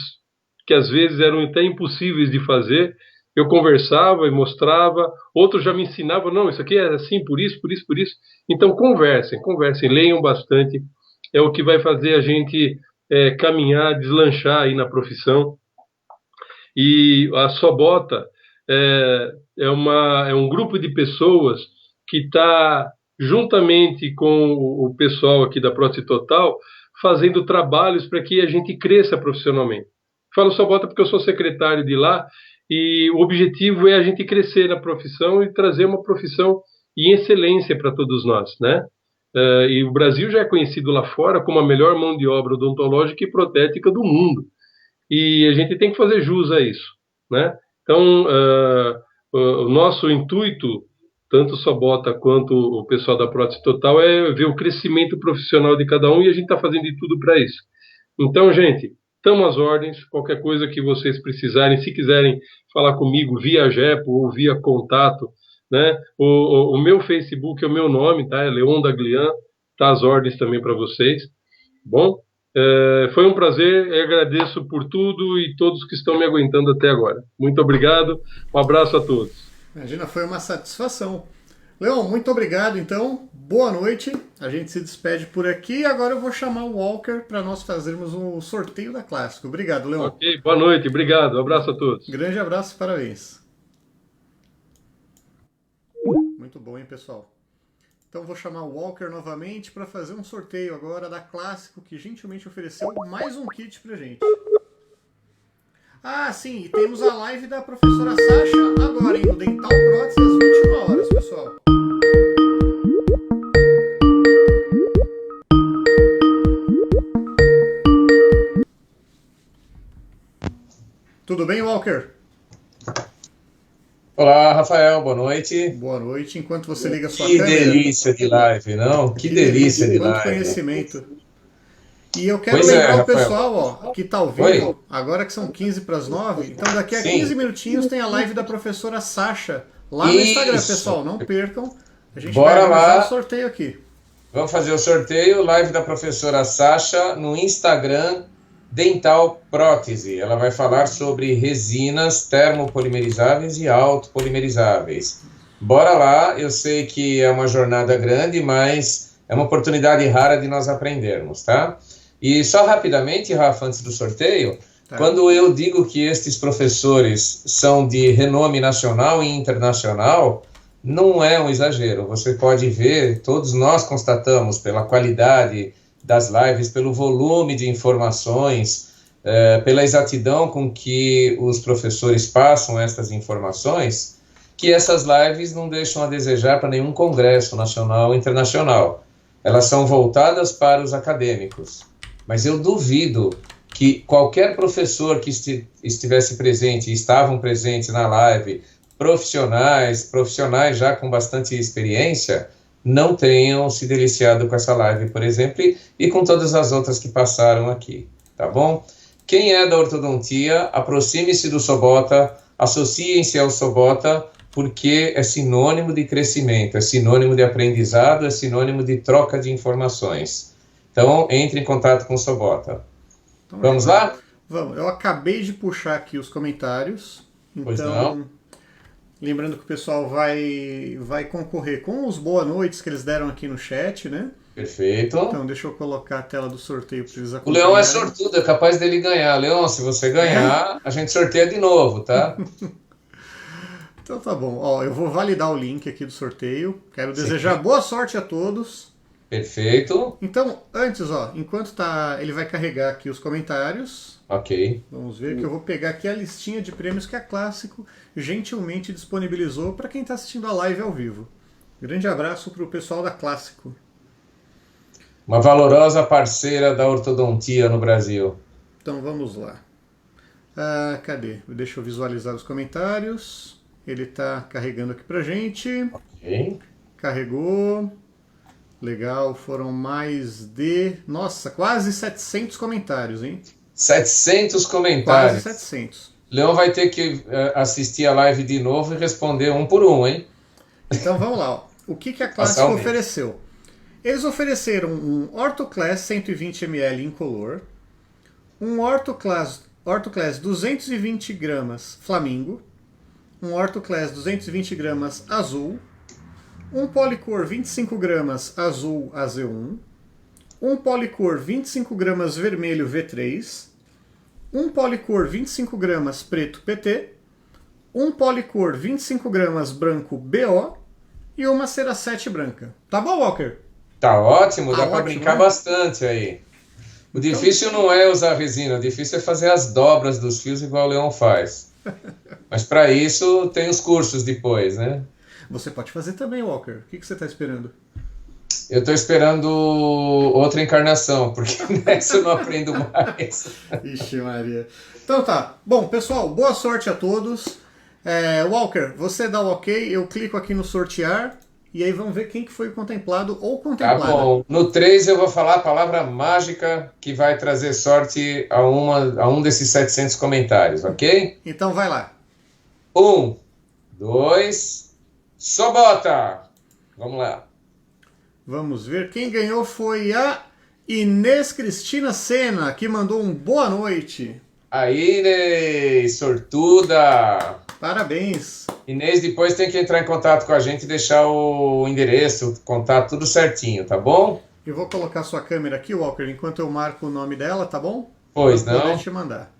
que às vezes eram até impossíveis de fazer. Eu conversava e mostrava, outros já me ensinavam, não, isso aqui é assim, por isso, por isso, por isso. Então conversem, leiam bastante, é o que vai fazer a gente caminhar, deslanchar aí na profissão. E a Sobota é um grupo de pessoas que está juntamente com o pessoal aqui da Prótese Total, fazendo trabalhos para que a gente cresça profissionalmente. Falo Sobota porque eu sou secretário de lá, e o objetivo é a gente crescer na profissão e trazer uma profissão em excelência para todos nós, né? E o Brasil já é conhecido lá fora como a melhor mão de obra odontológica e protética do mundo. E a gente tem que fazer jus a isso, né? Então, o nosso intuito, tanto o Sobota quanto o pessoal da Prótese Total, é ver o crescimento profissional de cada um, e a gente está fazendo de tudo para isso. Então, gente, estamos às ordens, qualquer coisa que vocês precisarem, se quiserem falar comigo via Gepo ou via contato, né? O meu Facebook é o meu nome, tá? É Leon Daglian, tá às ordens também para vocês. Bom, foi um prazer, eu agradeço por tudo e todos que estão me aguentando até agora. Muito obrigado, um abraço a todos. Imagina, foi uma satisfação. Leon, muito obrigado, então. Boa noite. A gente se despede por aqui. Agora eu vou chamar o Walker para nós fazermos um sorteio da Clássico. Obrigado, Leon. Ok, boa noite, obrigado. Um abraço a todos. Grande abraço e parabéns. Muito bom, hein, pessoal? Então vou chamar o Walker novamente para fazer um sorteio agora da Clássico, que gentilmente ofereceu mais um kit pra gente. Ah, sim, e temos a live da professora Sasha agora, hein, no Dental Prótese, às 21 horas, pessoal. Tudo bem, Walker? Olá, Rafael, boa noite. Boa noite, enquanto você liga a sua câmera. câmera. Que delícia de live, não? Que delícia de live. Conhecimento. E eu quero Pois lembrar o Rafael. pessoal, ó, que tá ao vivo, Oi. agora que são 15 para as 9, então daqui a Sim. 15 minutinhos tem a live da professora Sasha lá no Instagram, Isso. pessoal, não percam. A gente Bora vai realizar lá. o sorteio aqui. Vamos fazer o sorteio, live da professora Sasha no Instagram, Dental Prótese. Ela vai falar sobre resinas termopolimerizáveis e autopolimerizáveis. Bora lá, eu sei que é uma jornada grande, mas é uma oportunidade rara de nós aprendermos, tá? E só rapidamente, Rafa, antes do sorteio, Tá. quando eu digo que estes professores são de renome nacional e internacional, não é um exagero. Você pode ver, todos nós constatamos pela qualidade das lives, pelo volume de informações, pela exatidão com que os professores passam essas informações, que essas lives não deixam a desejar para nenhum congresso nacional ou internacional. Elas são voltadas para os acadêmicos. Mas eu duvido que qualquer professor que estivesse presente e estavam presentes na live, profissionais já com bastante experiência, não tenham se deliciado com essa live, por exemplo, e com todas as outras que passaram aqui, tá bom? Quem é da ortodontia, aproxime-se do Sobota, associem-se ao Sobota, porque é sinônimo de crescimento, é sinônimo de aprendizado, é sinônimo de troca de informações. Então, entre em contato com o Sobota. Então, Vamos lá? Vamos. Eu acabei de puxar aqui os comentários. Pois Então, não. lembrando que o pessoal vai concorrer com os boa noites que eles deram aqui no chat, né? Perfeito. Então, deixa eu colocar a tela do sorteio para eles O acompanharem. Leão é sortudo, é capaz dele ganhar. Leão, se você ganhar, a gente sorteia de novo, tá? Então tá bom. Ó, eu vou validar o link aqui do sorteio. Quero desejar boa sorte a todos. Perfeito. Então, antes, ó, enquanto ele vai carregar aqui os comentários. Ok. Vamos ver que eu vou pegar aqui a listinha de prêmios que a Clássico gentilmente disponibilizou para quem está assistindo a live ao vivo. Grande abraço para o pessoal da Clássico. Uma valorosa parceira da ortodontia no Brasil. Então vamos lá. Cadê? Deixa eu visualizar os comentários. Ele está carregando aqui pra gente. Ok. Carregou. Legal, foram mais de... Nossa, quase 700 comentários, hein? 700 comentários. Quase 700. Leão vai ter que assistir a live de novo e responder um por um, hein? Então vamos lá. Ó. O que a Clássico ofereceu? Eles ofereceram um Orthoclass 120ml incolor, um Orthoclass 220 gramas Flamingo, um Orthoclass 220 gramas azul, um Polycor 25 gramas azul AZ1, um Polycor 25 gramas vermelho V3, um Polycor 25 gramas preto PT, um Polycor 25 gramas branco BO e uma Ceracete branca. Tá bom, Walker? Tá ótimo, dá Tá para ótimo, brincar né? bastante aí. O difícil não é usar resina, o difícil é fazer as dobras dos fios igual o Leão faz. Mas para isso tem os cursos depois, né? Você pode fazer também, Walker. O que você está esperando? Eu estou esperando outra encarnação, porque nessa eu não aprendo mais. Ixi, Maria. Então tá. Bom, pessoal, boa sorte a todos. Walker, você dá o ok, eu clico aqui no sortear e aí vamos ver quem que foi contemplado ou Tá contemplada. bom. No 3 eu vou falar a palavra mágica que vai trazer sorte a um desses 700 comentários, ok? Então vai lá. 1, 2, Sobota! Vamos lá. Vamos ver. Quem ganhou foi a Inês Cristina Sena, que mandou um boa noite. Aí, Inês, sortuda! Parabéns. Inês, depois tem que entrar em contato com a gente e deixar o endereço, o contato, tudo certinho, tá bom? Eu vou colocar sua câmera aqui, Walker, enquanto eu marco o nome dela, tá bom? Pois Pra não? poder te mandar.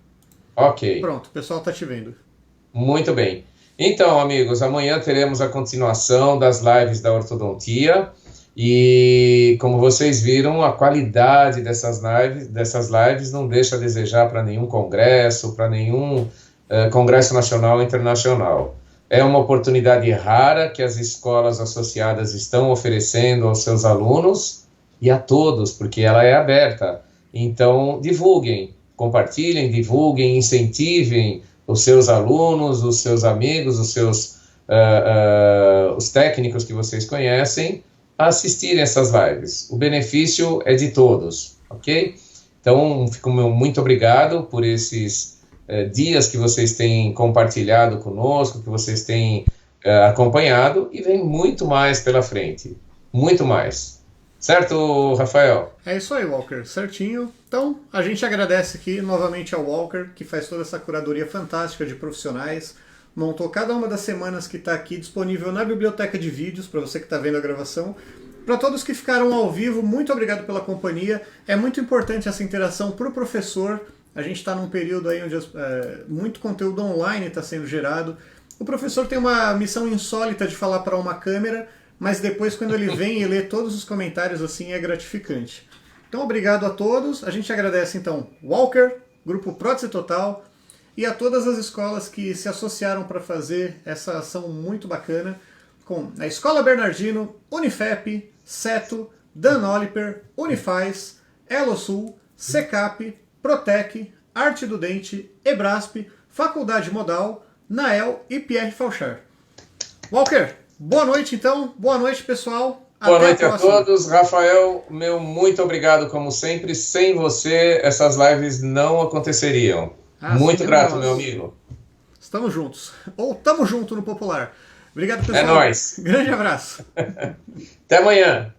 Ok, Pronto, o pessoal tá te vendo. muito bem. Então, amigos, amanhã teremos a continuação das lives da ortodontia e, como vocês viram, a qualidade dessas lives não deixa a desejar para nenhum congresso, para nenhum congresso nacional ou internacional. É uma oportunidade rara que as escolas associadas estão oferecendo aos seus alunos e a todos, porque ela é aberta. Então, divulguem, compartilhem, divulguem, incentivem os seus alunos, os seus amigos, os técnicos que vocês conhecem a assistirem essas lives. O benefício é de todos, ok? Então, fico muito obrigado por esses dias que vocês têm compartilhado conosco, que vocês têm acompanhado, e vem muito mais pela frente. Muito mais. Certo, Rafael? É isso aí, Walker. Certinho. Então, a gente agradece aqui novamente ao Walker, que faz toda essa curadoria fantástica de profissionais. Montou cada uma das semanas que está aqui disponível na biblioteca de vídeos, para você que está vendo a gravação. Para todos que ficaram ao vivo, muito obrigado pela companhia. É muito importante essa interação para o professor. A gente está num período aí onde muito conteúdo online está sendo gerado. O professor tem uma missão insólita de falar para uma câmera, mas depois, quando ele vem e lê todos os comentários, assim, é gratificante. Então, obrigado a todos. A gente agradece, então, Walker, Grupo Prótese Total, e a todas as escolas que se associaram para fazer essa ação muito bacana, com a Escola Bernardino, Unifep, Seto, Dan Oliper, Unifaz, Elosul, Secap, Protec, Arte do Dente, Ebrasp, Faculdade Modal, Nael e Pierre Fauchard. Walker, boa noite, então. Boa noite, pessoal. Boa noite a todos. Rafael, meu muito obrigado, como sempre. Sem você, essas lives não aconteceriam. Muito grato, meu amigo. Estamos juntos. Ou estamos juntos no popular. Obrigado, pessoal. É nóis. Grande abraço. Até amanhã.